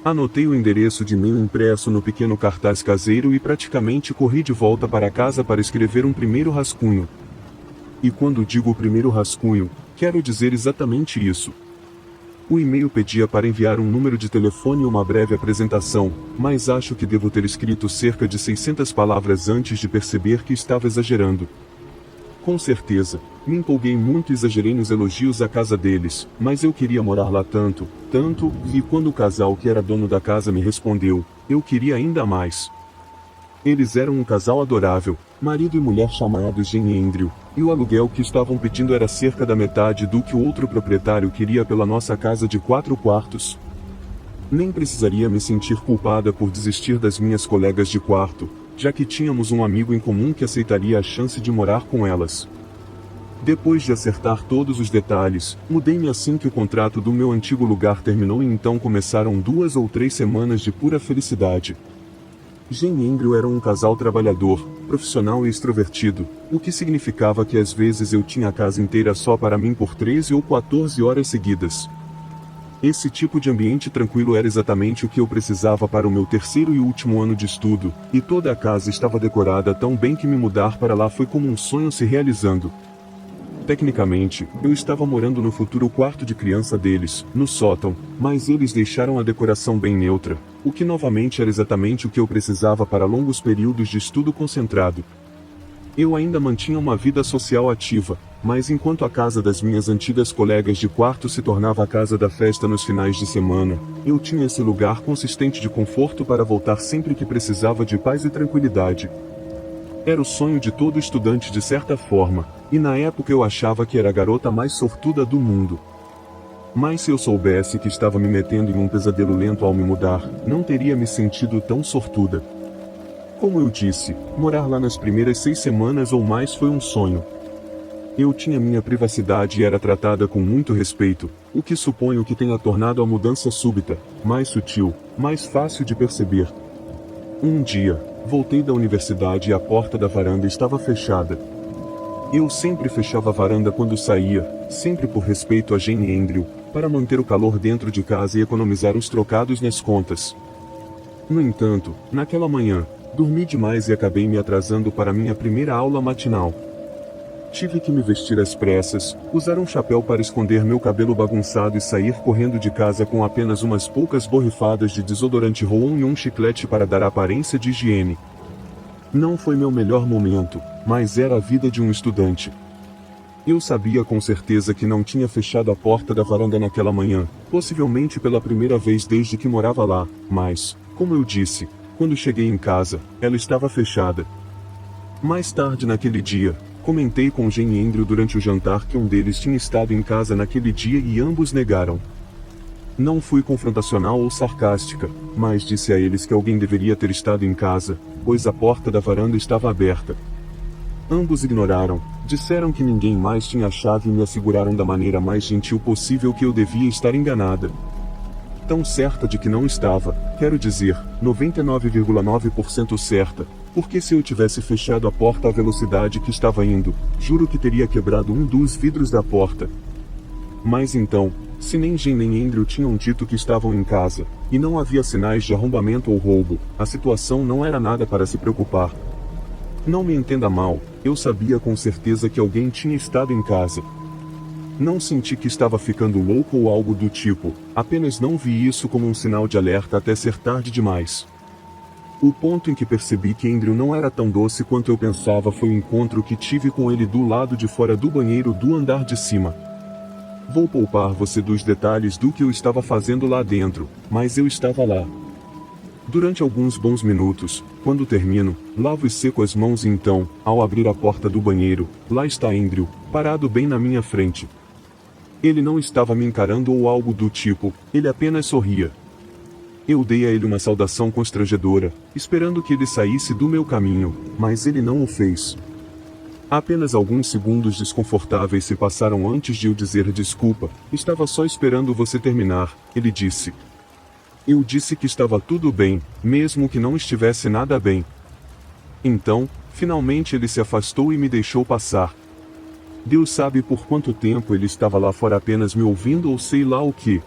Anotei o endereço de e-mail impresso no pequeno cartaz caseiro e praticamente corri de volta para casa para escrever um primeiro rascunho. E quando digo o primeiro rascunho, quero dizer exatamente isso. O e-mail pedia para enviar um número de telefone e uma breve apresentação, mas acho que devo ter escrito cerca de 600 palavras antes de perceber que estava exagerando. Com certeza, me empolguei muito e exagerei nos elogios à casa deles, mas eu queria morar lá tanto, e quando o casal que era dono da casa me respondeu, eu queria ainda mais. Eles eram um casal adorável, marido e mulher chamados Jane e Andrew, e o aluguel que estavam pedindo era cerca da metade do que o outro proprietário queria pela nossa casa de 4 quartos. Nem precisaria me sentir culpada por desistir das minhas colegas de quarto, já que tínhamos um amigo em comum que aceitaria a chance de morar com elas. Depois de acertar todos os detalhes, mudei-me assim que o contrato do meu antigo lugar terminou e então começaram 2 ou 3 semanas de pura felicidade. Jane e Andrew eram um casal trabalhador, profissional e extrovertido, o que significava que às vezes eu tinha a casa inteira só para mim por 13 ou 14 horas seguidas. Esse tipo de ambiente tranquilo era exatamente o que eu precisava para o meu terceiro e último ano de estudo, e toda a casa estava decorada tão bem que me mudar para lá foi como um sonho se realizando. Tecnicamente, eu estava morando no futuro quarto de criança deles, no sótão, mas eles deixaram a decoração bem neutra, o que novamente era exatamente o que eu precisava para longos períodos de estudo concentrado. Eu ainda mantinha uma vida social ativa, mas enquanto a casa das minhas antigas colegas de quarto se tornava a casa da festa nos finais de semana, eu tinha esse lugar consistente de conforto para voltar sempre que precisava de paz e tranquilidade. Era o sonho de todo estudante de certa forma, e na época eu achava que era a garota mais sortuda do mundo. Mas se eu soubesse que estava me metendo em um pesadelo lento ao me mudar, não teria me sentido tão sortuda. Como eu disse, morar lá nas primeiras 6 semanas ou mais foi um sonho. Eu tinha minha privacidade e era tratada com muito respeito, o que suponho que tenha tornado a mudança súbita, mais sutil, mais fácil de perceber. Um dia, voltei da universidade e a porta da varanda estava fechada. Eu sempre fechava a varanda quando saía, sempre por respeito a Jane e Andrew, para manter o calor dentro de casa e economizar uns trocados nas contas. No entanto, naquela manhã, dormi demais e acabei me atrasando para minha primeira aula matinal. Tive que me vestir às pressas, usar um chapéu para esconder meu cabelo bagunçado e sair correndo de casa com apenas umas poucas borrifadas de desodorante Roll-On e um chiclete para dar aparência de higiene. Não foi meu melhor momento, mas era a vida de um estudante. Eu sabia com certeza que não tinha fechado a porta da varanda naquela manhã, possivelmente pela primeira vez desde que morava lá, mas, como eu disse, quando cheguei em casa, ela estava fechada. Mais tarde naquele dia, comentei com Jane e Andrew durante o jantar que um deles tinha estado em casa naquele dia e ambos negaram. Não fui confrontacional ou sarcástica, mas disse a eles que alguém deveria ter estado em casa, pois a porta da varanda estava aberta. Ambos ignoraram, disseram que ninguém mais tinha a chave e me asseguraram da maneira mais gentil possível que eu devia estar enganada. Tão certa de que não estava, quero dizer, 99,9% certa, porque se eu tivesse fechado a porta à velocidade que estava indo, juro que teria quebrado um dos vidros da porta. Mas então, se nem Jane nem Andrew tinham dito que estavam em casa, e não havia sinais de arrombamento ou roubo, a situação não era nada para se preocupar. Não me entenda mal, eu sabia com certeza que alguém tinha estado em casa. Não senti que estava ficando louco ou algo do tipo, apenas não vi isso como um sinal de alerta até ser tarde demais. O ponto em que percebi que Andrew não era tão doce quanto eu pensava foi o encontro que tive com ele do lado de fora do banheiro do andar de cima. Vou poupar você dos detalhes do que eu estava fazendo lá dentro, mas eu estava lá. Durante alguns bons minutos, quando termino, lavo e seco as mãos e então, ao abrir a porta do banheiro, lá está Andrew, parado bem na minha frente. Ele não estava me encarando ou algo do tipo, ele apenas sorria. Eu dei a ele uma saudação constrangedora, esperando que ele saísse do meu caminho, mas ele não o fez. Apenas alguns segundos desconfortáveis se passaram antes de eu dizer desculpa, estava só esperando você terminar, ele disse. Eu disse que estava tudo bem, mesmo que não estivesse nada bem. Então, finalmente ele se afastou e me deixou passar. Deus sabe por quanto tempo ele estava lá fora apenas me ouvindo ou sei lá o que.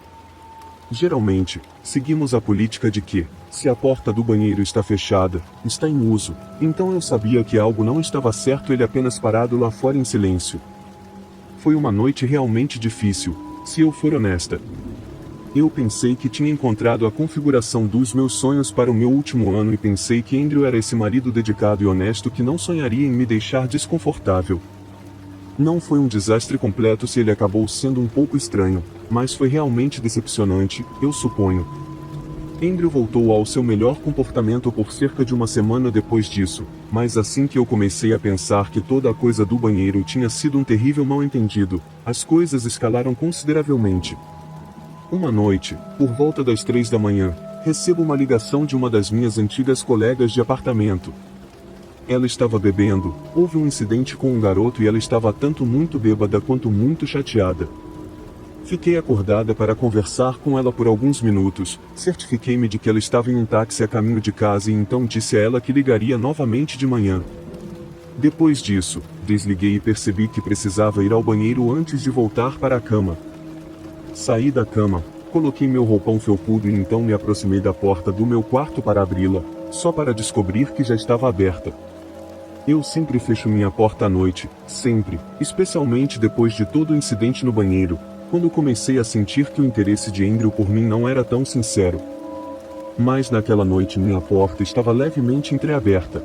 Geralmente, seguimos a política de que, se a porta do banheiro está fechada, está em uso, então eu sabia que algo não estava certo ele apenas parado lá fora em silêncio. Foi uma noite realmente difícil, se eu for honesta. Eu pensei que tinha encontrado a configuração dos meus sonhos para o meu último ano e pensei que Andrew era esse marido dedicado e honesto que não sonharia em me deixar desconfortável. Não foi um desastre completo se ele acabou sendo um pouco estranho, mas foi realmente decepcionante, eu suponho. Andrew voltou ao seu melhor comportamento por cerca de uma semana depois disso, mas assim que eu comecei a pensar que toda a coisa do banheiro tinha sido um terrível mal-entendido, as coisas escalaram consideravelmente. Uma noite, por volta das 3 da manhã, recebo uma ligação de uma das minhas antigas colegas de apartamento. Ela estava bebendo, houve um incidente com um garoto e ela estava tanto muito bêbada quanto muito chateada. Fiquei acordada para conversar com ela por alguns minutos, certifiquei-me de que ela estava em um táxi a caminho de casa e então disse a ela que ligaria novamente de manhã. Depois disso, desliguei e percebi que precisava ir ao banheiro antes de voltar para a cama. Saí da cama, coloquei meu roupão felpudo e então me aproximei da porta do meu quarto para abri-la, só para descobrir que já estava aberta. Eu sempre fecho minha porta à noite, sempre, especialmente depois de todo o incidente no banheiro, quando comecei a sentir que o interesse de Andrew por mim não era tão sincero. Mas naquela noite minha porta estava levemente entreaberta.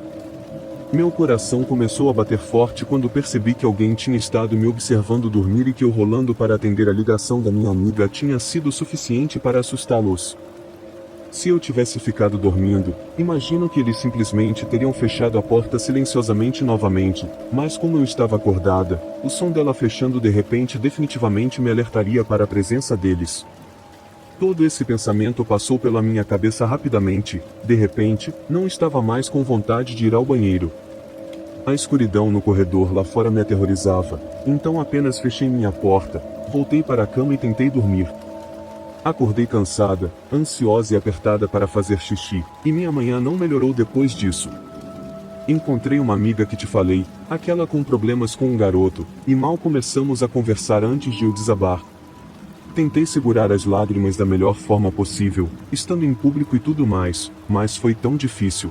Meu coração começou a bater forte quando percebi que alguém tinha estado me observando dormir e que eu rolando para atender a ligação da minha amiga tinha sido suficiente para assustá-los. Se eu tivesse ficado dormindo, imagino que eles simplesmente teriam fechado a porta silenciosamente novamente, mas como eu estava acordada, o som dela fechando de repente definitivamente me alertaria para a presença deles. Todo esse pensamento passou pela minha cabeça rapidamente, de repente, não estava mais com vontade de ir ao banheiro. A escuridão no corredor lá fora me aterrorizava, então apenas fechei minha porta, voltei para a cama e tentei dormir. Acordei cansada, ansiosa e apertada para fazer xixi, e minha manhã não melhorou depois disso. Encontrei uma amiga que te falei, aquela com problemas com um garoto, e mal começamos a conversar antes de eu desabar. Tentei segurar as lágrimas da melhor forma possível, estando em público e tudo mais, mas foi tão difícil.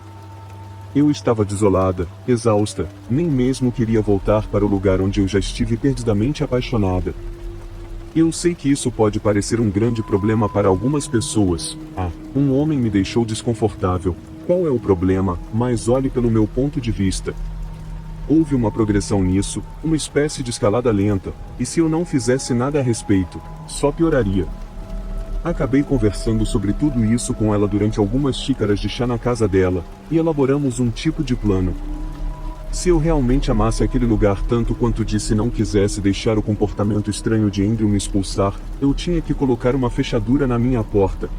Eu estava desolada, exausta, nem mesmo queria voltar para o lugar onde eu já estive perdidamente apaixonada. Eu sei que isso pode parecer um grande problema para algumas pessoas. Um homem me deixou desconfortável. Qual é o problema? Mas olhe pelo meu ponto de vista. Houve uma progressão nisso, uma espécie de escalada lenta, e se eu não fizesse nada a respeito, só pioraria. Acabei conversando sobre tudo isso com ela durante algumas xícaras de chá na casa dela, e elaboramos um tipo de plano. Se eu realmente amasse aquele lugar tanto quanto disse não quisesse deixar o comportamento estranho de Andrew me expulsar, eu tinha que colocar uma fechadura na minha porta.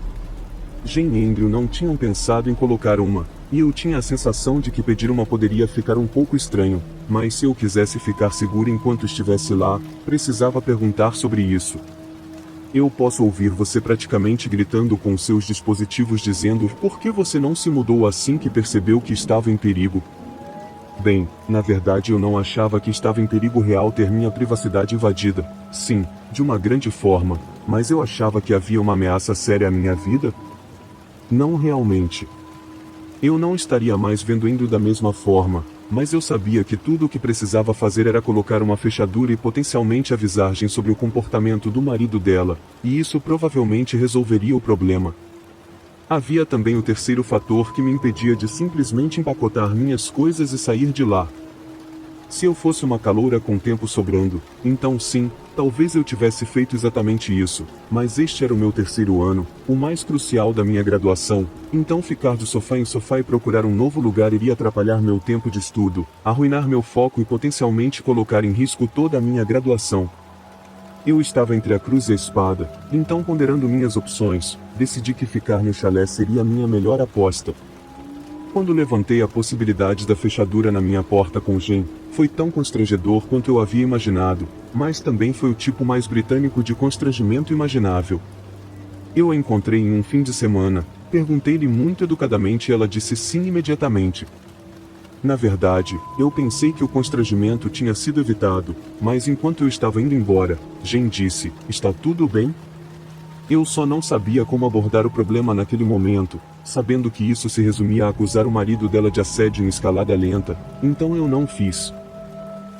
Jane e Andrew não tinham pensado em colocar uma, e eu tinha a sensação de que pedir uma poderia ficar um pouco estranho, mas se eu quisesse ficar segura enquanto estivesse lá, precisava perguntar sobre isso. Eu posso ouvir você praticamente gritando com seus dispositivos dizendo por que você não se mudou assim que percebeu que estava em perigo. Bem, na verdade eu não achava que estava em perigo real ter minha privacidade invadida, sim, de uma grande forma, mas eu achava que havia uma ameaça séria à minha vida? Não realmente. Eu não estaria mais vendo Andrew da mesma forma, mas eu sabia que tudo o que precisava fazer era colocar uma fechadura e potencialmente avisar Jane sobre o comportamento do marido dela, e isso provavelmente resolveria o problema. Havia também o terceiro fator que me impedia de simplesmente empacotar minhas coisas e sair de lá. Se eu fosse uma caloura com tempo sobrando, então sim, talvez eu tivesse feito exatamente isso, mas este era o meu terceiro ano, o mais crucial da minha graduação, então ficar de sofá em sofá e procurar um novo lugar iria atrapalhar meu tempo de estudo, arruinar meu foco e potencialmente colocar em risco toda a minha graduação. Eu estava entre a cruz e a espada, então ponderando minhas opções, decidi que ficar no chalé seria a minha melhor aposta. Quando levantei a possibilidade da fechadura na minha porta com Jen, foi tão constrangedor quanto eu havia imaginado, mas também foi o tipo mais britânico de constrangimento imaginável. Eu a encontrei em um fim de semana, perguntei-lhe muito educadamente e ela disse sim imediatamente. Na verdade, eu pensei que o constrangimento tinha sido evitado, mas enquanto eu estava indo embora, Jen disse, está tudo bem? Eu só não sabia como abordar o problema naquele momento, sabendo que isso se resumia a acusar o marido dela de assédio em escalada lenta, então eu não fiz.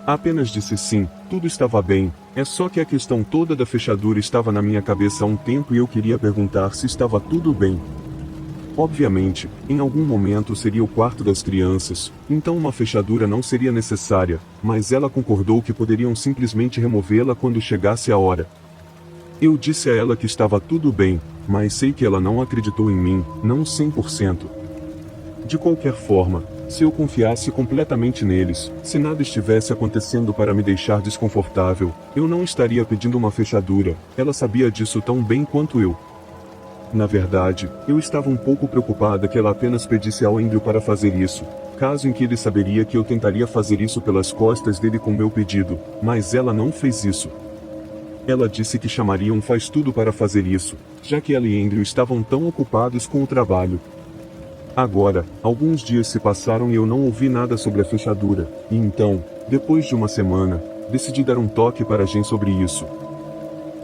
Apenas disse sim, tudo estava bem, é só que a questão toda da fechadura estava na minha cabeça há um tempo e eu queria perguntar se estava tudo bem. Obviamente, em algum momento seria o quarto das crianças, então uma fechadura não seria necessária, mas ela concordou que poderiam simplesmente removê-la quando chegasse a hora. Eu disse a ela que estava tudo bem, mas sei que ela não acreditou em mim, não 100%. De qualquer forma, se eu confiasse completamente neles, se nada estivesse acontecendo para me deixar desconfortável, eu não estaria pedindo uma fechadura, ela sabia disso tão bem quanto eu. Na verdade, eu estava um pouco preocupada que ela apenas pedisse ao Andrew para fazer isso, caso em que ele saberia que eu tentaria fazer isso pelas costas dele com meu pedido, mas ela não fez isso. Ela disse que chamaria um faz-tudo para fazer isso, já que ela e Andrew estavam tão ocupados com o trabalho. Agora, alguns dias se passaram e eu não ouvi nada sobre a fechadura, e então, depois de uma semana, decidi dar um toque para Jen sobre isso.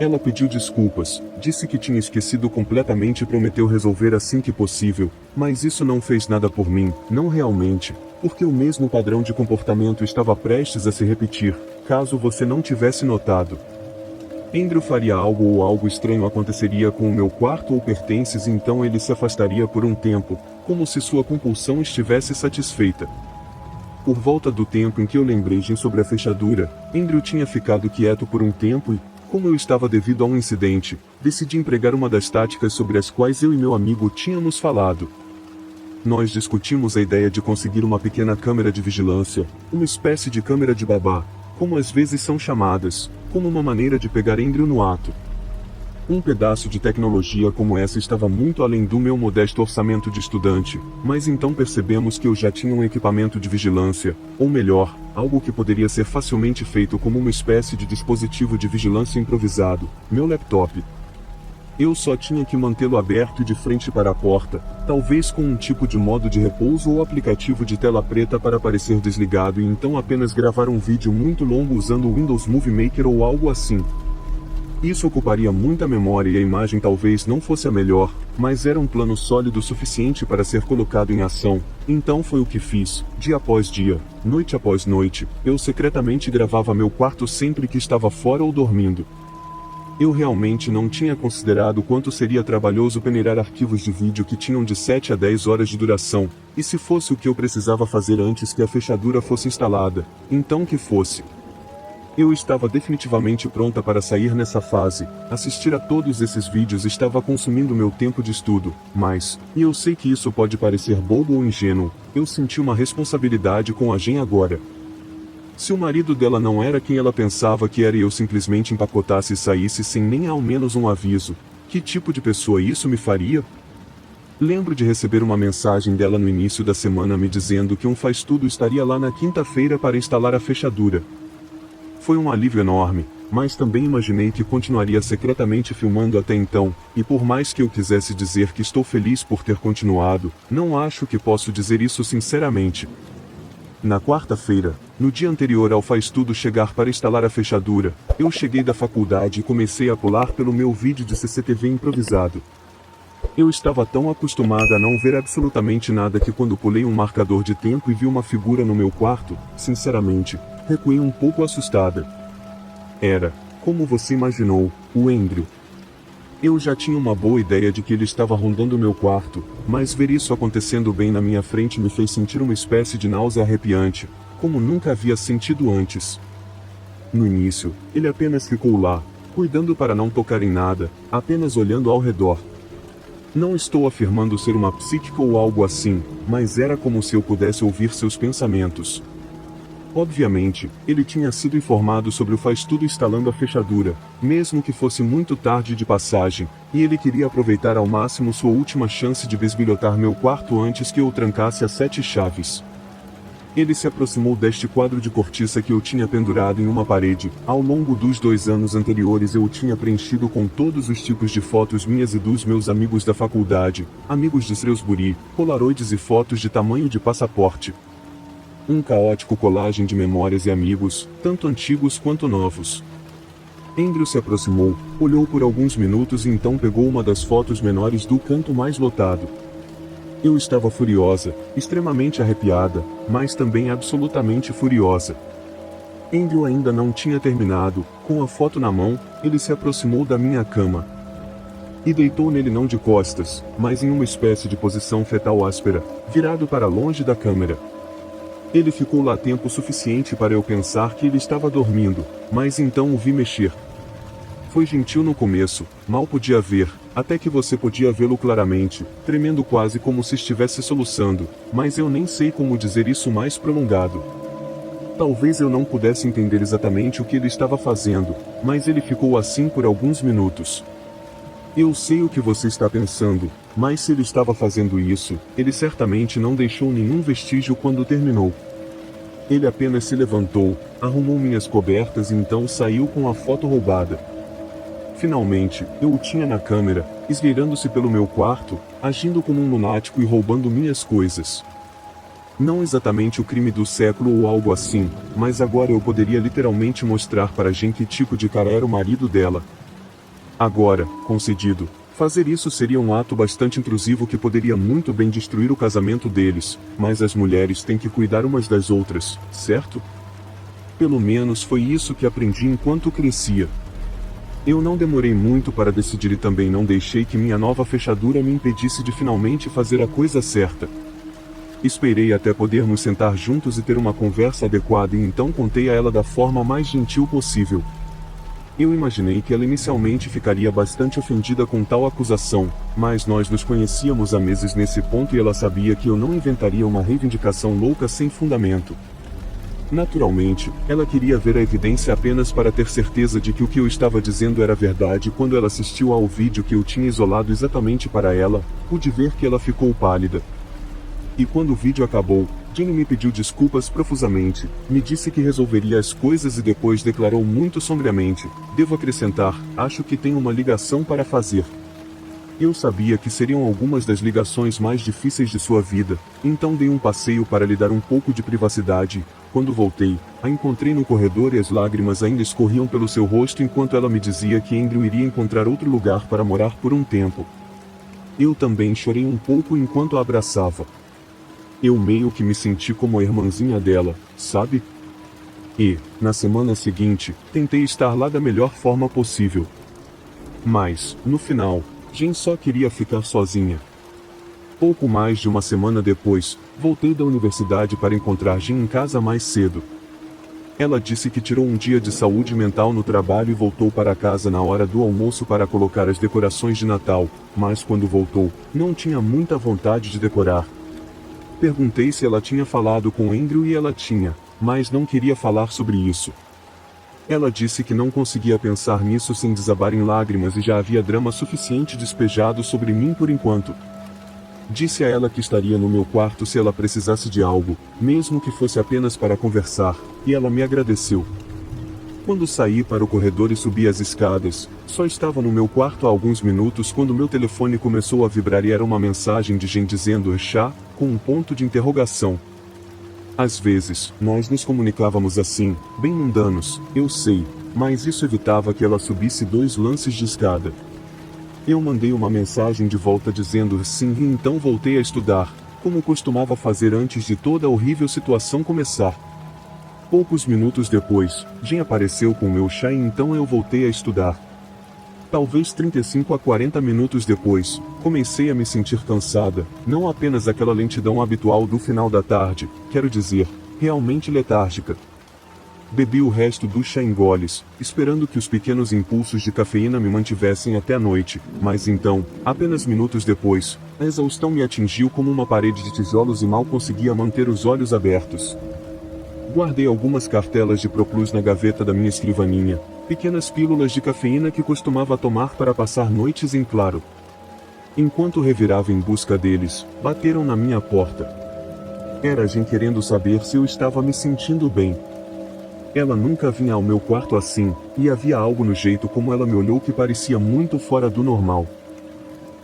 Ela pediu desculpas, disse que tinha esquecido completamente e prometeu resolver assim que possível, mas isso não fez nada por mim, não realmente, porque o mesmo padrão de comportamento estava prestes a se repetir, caso você não tivesse notado. Andrew faria algo ou algo estranho aconteceria com o meu quarto ou pertences e então ele se afastaria por um tempo, como se sua compulsão estivesse satisfeita. Por volta do tempo em que eu lembrei sobre a fechadura, Andrew tinha ficado quieto por um tempo e, como eu estava devido a um incidente, decidi empregar uma das táticas sobre as quais eu e meu amigo tínhamos falado. Nós discutimos a ideia de conseguir uma pequena câmera de vigilância, uma espécie de câmera de babá, como às vezes são chamadas, como uma maneira de pegar Andrew no ato. Um pedaço de tecnologia como essa estava muito além do meu modesto orçamento de estudante, mas então percebemos que eu já tinha um equipamento de vigilância, ou melhor, algo que poderia ser facilmente feito como uma espécie de dispositivo de vigilância improvisado, meu laptop. Eu só tinha que mantê-lo aberto e de frente para a porta, talvez com um tipo de modo de repouso ou aplicativo de tela preta para parecer desligado e então apenas gravar um vídeo muito longo usando o Windows Movie Maker ou algo assim. Isso ocuparia muita memória e a imagem talvez não fosse a melhor, mas era um plano sólido o suficiente para ser colocado em ação, então foi o que fiz, dia após dia, noite após noite, eu secretamente gravava meu quarto sempre que estava fora ou dormindo. Eu realmente não tinha considerado quanto seria trabalhoso peneirar arquivos de vídeo que tinham de 7 a 10 horas de duração, e se fosse o que eu precisava fazer antes que a fechadura fosse instalada, então que fosse. Eu estava definitivamente pronta para sair nessa fase, assistir a todos esses vídeos estava consumindo meu tempo de estudo, mas, e eu sei que isso pode parecer bobo ou ingênuo, eu senti uma responsabilidade com a Jen agora. Se o marido dela não era quem ela pensava que era e eu simplesmente empacotasse e saísse sem nem ao menos um aviso, que tipo de pessoa isso me faria? Lembro de receber uma mensagem dela no início da semana me dizendo que um faz-tudo estaria lá na quinta-feira para instalar a fechadura. Foi um alívio enorme, mas também imaginei que continuaria secretamente filmando até então, e por mais que eu quisesse dizer que estou feliz por ter continuado, não acho que posso dizer isso sinceramente. Na quarta-feira, no dia anterior ao faz-tudo chegar para instalar a fechadura, eu cheguei da faculdade e comecei a pular pelo meu vídeo de CCTV improvisado. Eu estava tão acostumada a não ver absolutamente nada que quando pulei um marcador de tempo e vi uma figura no meu quarto, sinceramente, recuei um pouco assustada. Era, como você imaginou, o Andrew. Eu já tinha uma boa ideia de que ele estava rondando meu quarto, mas ver isso acontecendo bem na minha frente me fez sentir uma espécie de náusea arrepiante, como nunca havia sentido antes. No início, ele apenas ficou lá, cuidando para não tocar em nada, apenas olhando ao redor. Não estou afirmando ser uma psíquica ou algo assim, mas era como se eu pudesse ouvir seus pensamentos. Obviamente, ele tinha sido informado sobre o faz-tudo instalando a fechadura, mesmo que fosse muito tarde de passagem, e ele queria aproveitar ao máximo sua última chance de bisbilhotar meu quarto antes que eu o trancasse a 7 chaves. Ele se aproximou deste quadro de cortiça que eu tinha pendurado em uma parede. Ao longo dos 2 anos anteriores eu o tinha preenchido com todos os tipos de fotos minhas e dos meus amigos da faculdade, amigos de Shrewsbury, polaroides e fotos de tamanho de passaporte. Um caótico colagem de memórias e amigos, tanto antigos quanto novos. Andrew se aproximou, olhou por alguns minutos e então pegou uma das fotos menores do canto mais lotado. Eu estava furiosa, extremamente arrepiada, mas também absolutamente furiosa. Andrew ainda não tinha terminado, com a foto na mão, ele se aproximou da minha cama. E deitou nele não de costas, mas em uma espécie de posição fetal áspera, virado para longe da câmera. Ele ficou lá tempo suficiente para eu pensar que ele estava dormindo, mas então o vi mexer. Foi gentil no começo, mal podia ver, até que você podia vê-lo claramente, tremendo quase como se estivesse soluçando, mas eu nem sei como dizer isso mais prolongado. Talvez eu não pudesse entender exatamente o que ele estava fazendo, mas ele ficou assim por alguns minutos. Eu sei o que você está pensando, mas se ele estava fazendo isso, ele certamente não deixou nenhum vestígio quando terminou. Ele apenas se levantou, arrumou minhas cobertas e então saiu com a foto roubada. Finalmente, eu o tinha na câmera, esgueirando-se pelo meu quarto, agindo como um lunático e roubando minhas coisas. Não exatamente o crime do século ou algo assim, mas agora eu poderia literalmente mostrar para Jen que tipo de cara era o marido dela. Agora, concedido, fazer isso seria um ato bastante intrusivo que poderia muito bem destruir o casamento deles, mas as mulheres têm que cuidar umas das outras, certo? Pelo menos foi isso que aprendi enquanto crescia. Eu não demorei muito para decidir e também não deixei que minha nova fechadura me impedisse de finalmente fazer a coisa certa. Esperei até podermos sentar juntos e ter uma conversa adequada e então contei a ela da forma mais gentil possível. Eu imaginei que ela inicialmente ficaria bastante ofendida com tal acusação, mas nós nos conhecíamos há meses nesse ponto e ela sabia que eu não inventaria uma reivindicação louca sem fundamento. Naturalmente, ela queria ver a evidência apenas para ter certeza de que o que eu estava dizendo era verdade. Quando ela assistiu ao vídeo que eu tinha isolado exatamente para ela, pude ver que ela ficou pálida. E quando o vídeo acabou, Jenny me pediu desculpas profusamente, me disse que resolveria as coisas e depois declarou muito sombriamente: devo acrescentar, acho que tenho uma ligação para fazer. Eu sabia que seriam algumas das ligações mais difíceis de sua vida, então dei um passeio para lhe dar um pouco de privacidade. Quando voltei, a encontrei no corredor e as lágrimas ainda escorriam pelo seu rosto enquanto ela me dizia que Andrew iria encontrar outro lugar para morar por um tempo. Eu também chorei um pouco enquanto a abraçava. Eu meio que me senti como a irmãzinha dela, sabe? E, na semana seguinte, tentei estar lá da melhor forma possível. Mas, no final, Jen só queria ficar sozinha. Pouco mais de uma semana depois, voltei da universidade para encontrar Jen em casa mais cedo. Ela disse que tirou um dia de saúde mental no trabalho e voltou para casa na hora do almoço para colocar as decorações de Natal, mas quando voltou, não tinha muita vontade de decorar. Perguntei se ela tinha falado com Andrew e ela tinha, mas não queria falar sobre isso. Ela disse que não conseguia pensar nisso sem desabar em lágrimas e já havia drama suficiente despejado sobre mim por enquanto. Disse a ela que estaria no meu quarto se ela precisasse de algo, mesmo que fosse apenas para conversar, e ela me agradeceu. Quando saí para o corredor e subi as escadas, só estava no meu quarto há alguns minutos quando meu telefone começou a vibrar e era uma mensagem de Jen dizendo chá, com um ponto de interrogação. Às vezes, nós nos comunicávamos assim, bem mundanos, eu sei, mas isso evitava que ela subisse 2 lances de escada. Eu mandei uma mensagem de volta dizendo sim e então voltei a estudar, como costumava fazer antes de toda a horrível situação começar. Poucos minutos depois, Jen apareceu com o meu chá e então eu voltei a estudar. Talvez 35 a 40 minutos depois, comecei a me sentir cansada, não apenas aquela lentidão habitual do final da tarde, quero dizer, realmente letárgica. Bebi o resto do chá em goles, esperando que os pequenos impulsos de cafeína me mantivessem até a noite, mas então, apenas minutos depois, a exaustão me atingiu como uma parede de tijolos e mal conseguia manter os olhos abertos. Guardei algumas cartelas de Proplus na gaveta da minha escrivaninha, pequenas pílulas de cafeína que costumava tomar para passar noites em claro. Enquanto revirava em busca deles, bateram na minha porta. Era a Jen querendo saber se eu estava me sentindo bem. Ela nunca vinha ao meu quarto assim, e havia algo no jeito como ela me olhou que parecia muito fora do normal.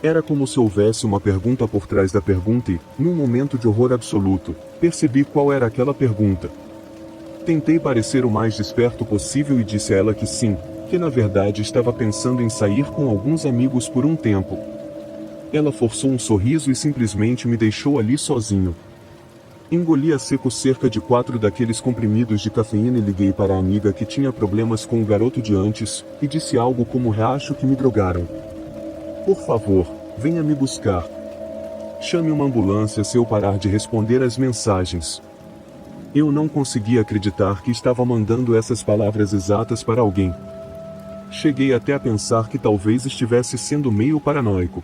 Era como se houvesse uma pergunta por trás da pergunta e, num momento de horror absoluto, percebi qual era aquela pergunta. Tentei parecer o mais desperto possível e disse a ela que sim, que na verdade estava pensando em sair com alguns amigos por um tempo. Ela forçou um sorriso e simplesmente me deixou ali sozinho. Engoli a seco cerca de 4 daqueles comprimidos de cafeína e liguei para a amiga que tinha problemas com o garoto de antes, e disse algo como acho que me drogaram. Por favor, venha me buscar. Chame uma ambulância se eu parar de responder às mensagens. Eu não conseguia acreditar que estava mandando essas palavras exatas para alguém. Cheguei até a pensar que talvez estivesse sendo meio paranoico.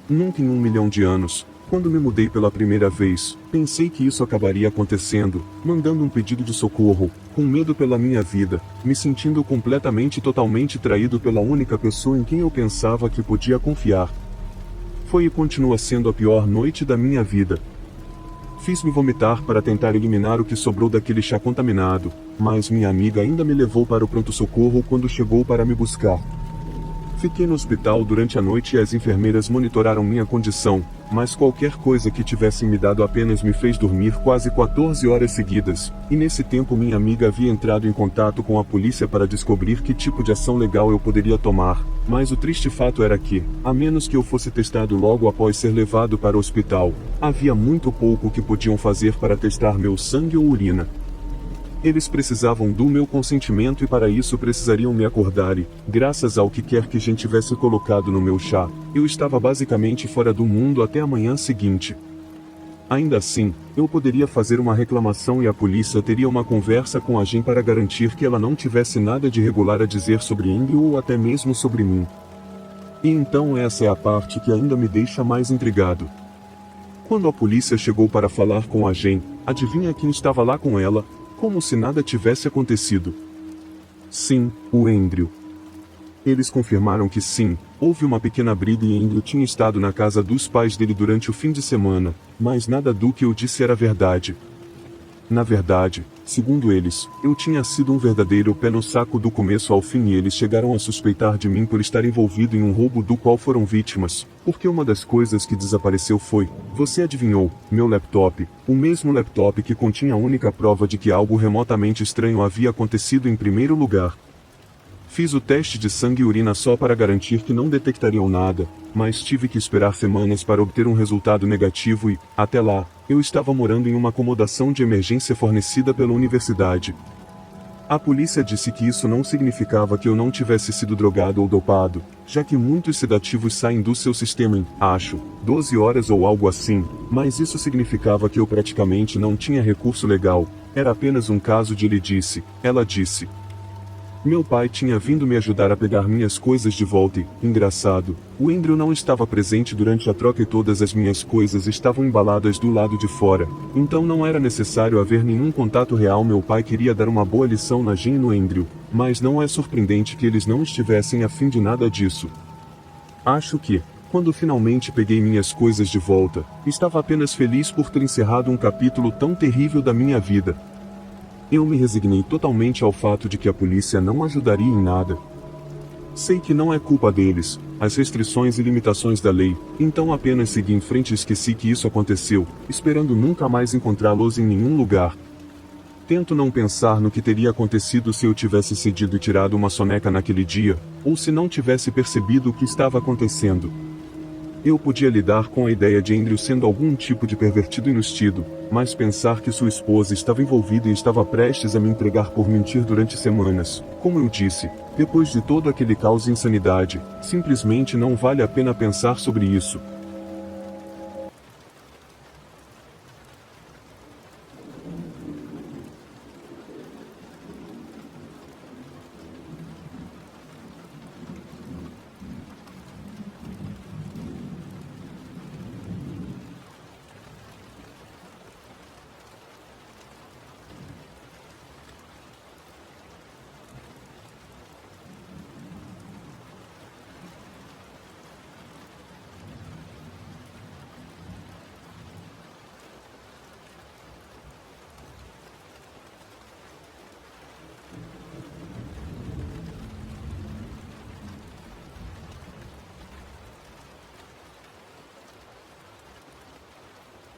Nunca em 1 milhão de anos, quando me mudei pela primeira vez, pensei que isso acabaria acontecendo, mandando um pedido de socorro, com medo pela minha vida, me sentindo completamente e totalmente traído pela única pessoa em quem eu pensava que podia confiar. Foi e continua sendo a pior noite da minha vida. Fiz-me vomitar para tentar eliminar o que sobrou daquele chá contaminado, mas minha amiga ainda me levou para o pronto-socorro quando chegou para me buscar. Fiquei no hospital durante a noite e as enfermeiras monitoraram minha condição, mas qualquer coisa que tivessem me dado apenas me fez dormir quase 14 horas seguidas, e nesse tempo minha amiga havia entrado em contato com a polícia para descobrir que tipo de ação legal eu poderia tomar, mas o triste fato era que, a menos que eu fosse testado logo após ser levado para o hospital, havia muito pouco que podiam fazer para testar meu sangue ou urina. Eles precisavam do meu consentimento e para isso precisariam me acordar e, graças ao que quer que gente tivesse colocado no meu chá, eu estava basicamente fora do mundo até a manhã seguinte. Ainda assim, eu poderia fazer uma reclamação e a polícia teria uma conversa com a Jen para garantir que ela não tivesse nada de irregular a dizer sobre Andrew ou até mesmo sobre mim. E então essa é a parte que ainda me deixa mais intrigado. Quando a polícia chegou para falar com a Jen, adivinha quem estava lá com ela? Como se nada tivesse acontecido. Sim, o Andrew. Eles confirmaram que sim, houve uma pequena briga e Andrew tinha estado na casa dos pais dele durante o fim de semana, mas nada do que eu disse era verdade. Na verdade, segundo eles, eu tinha sido um verdadeiro pé no saco do começo ao fim e eles chegaram a suspeitar de mim por estar envolvido em um roubo do qual foram vítimas, porque uma das coisas que desapareceu foi, você adivinhou, meu laptop, o mesmo laptop que continha a única prova de que algo remotamente estranho havia acontecido em primeiro lugar. Fiz o teste de sangue e urina só para garantir que não detectariam nada, mas tive que esperar semanas para obter um resultado negativo e, até lá, eu estava morando em uma acomodação de emergência fornecida pela universidade. A polícia disse que isso não significava que eu não tivesse sido drogado ou dopado, já que muitos sedativos saem do seu sistema em, 12 horas ou algo assim, mas isso significava que eu praticamente não tinha recurso legal, era apenas um caso de ela disse. Meu pai tinha vindo me ajudar a pegar minhas coisas de volta e, engraçado, o Andrew não estava presente durante a troca e todas as minhas coisas estavam embaladas do lado de fora, então não era necessário haver nenhum contato real. Meu pai queria dar uma boa lição na Jen e no Andrew, mas não é surpreendente que eles não estivessem a fim de nada disso. Acho que, quando finalmente peguei minhas coisas de volta, estava apenas feliz por ter encerrado um capítulo tão terrível da minha vida. Eu me resignei totalmente ao fato de que a polícia não ajudaria em nada. Sei que não é culpa deles, as restrições e limitações da lei, então apenas segui em frente e esqueci que isso aconteceu, esperando nunca mais encontrá-los em nenhum lugar. Tento não pensar no que teria acontecido se eu tivesse cedido e tirado uma soneca naquele dia, ou se não tivesse percebido o que estava acontecendo. Eu podia lidar com a ideia de Andrew sendo algum tipo de pervertido enrustido, mas pensar que sua esposa estava envolvida e estava prestes a me entregar por mentir durante semanas, como eu disse, depois de todo aquele caos e insanidade, simplesmente não vale a pena pensar sobre isso.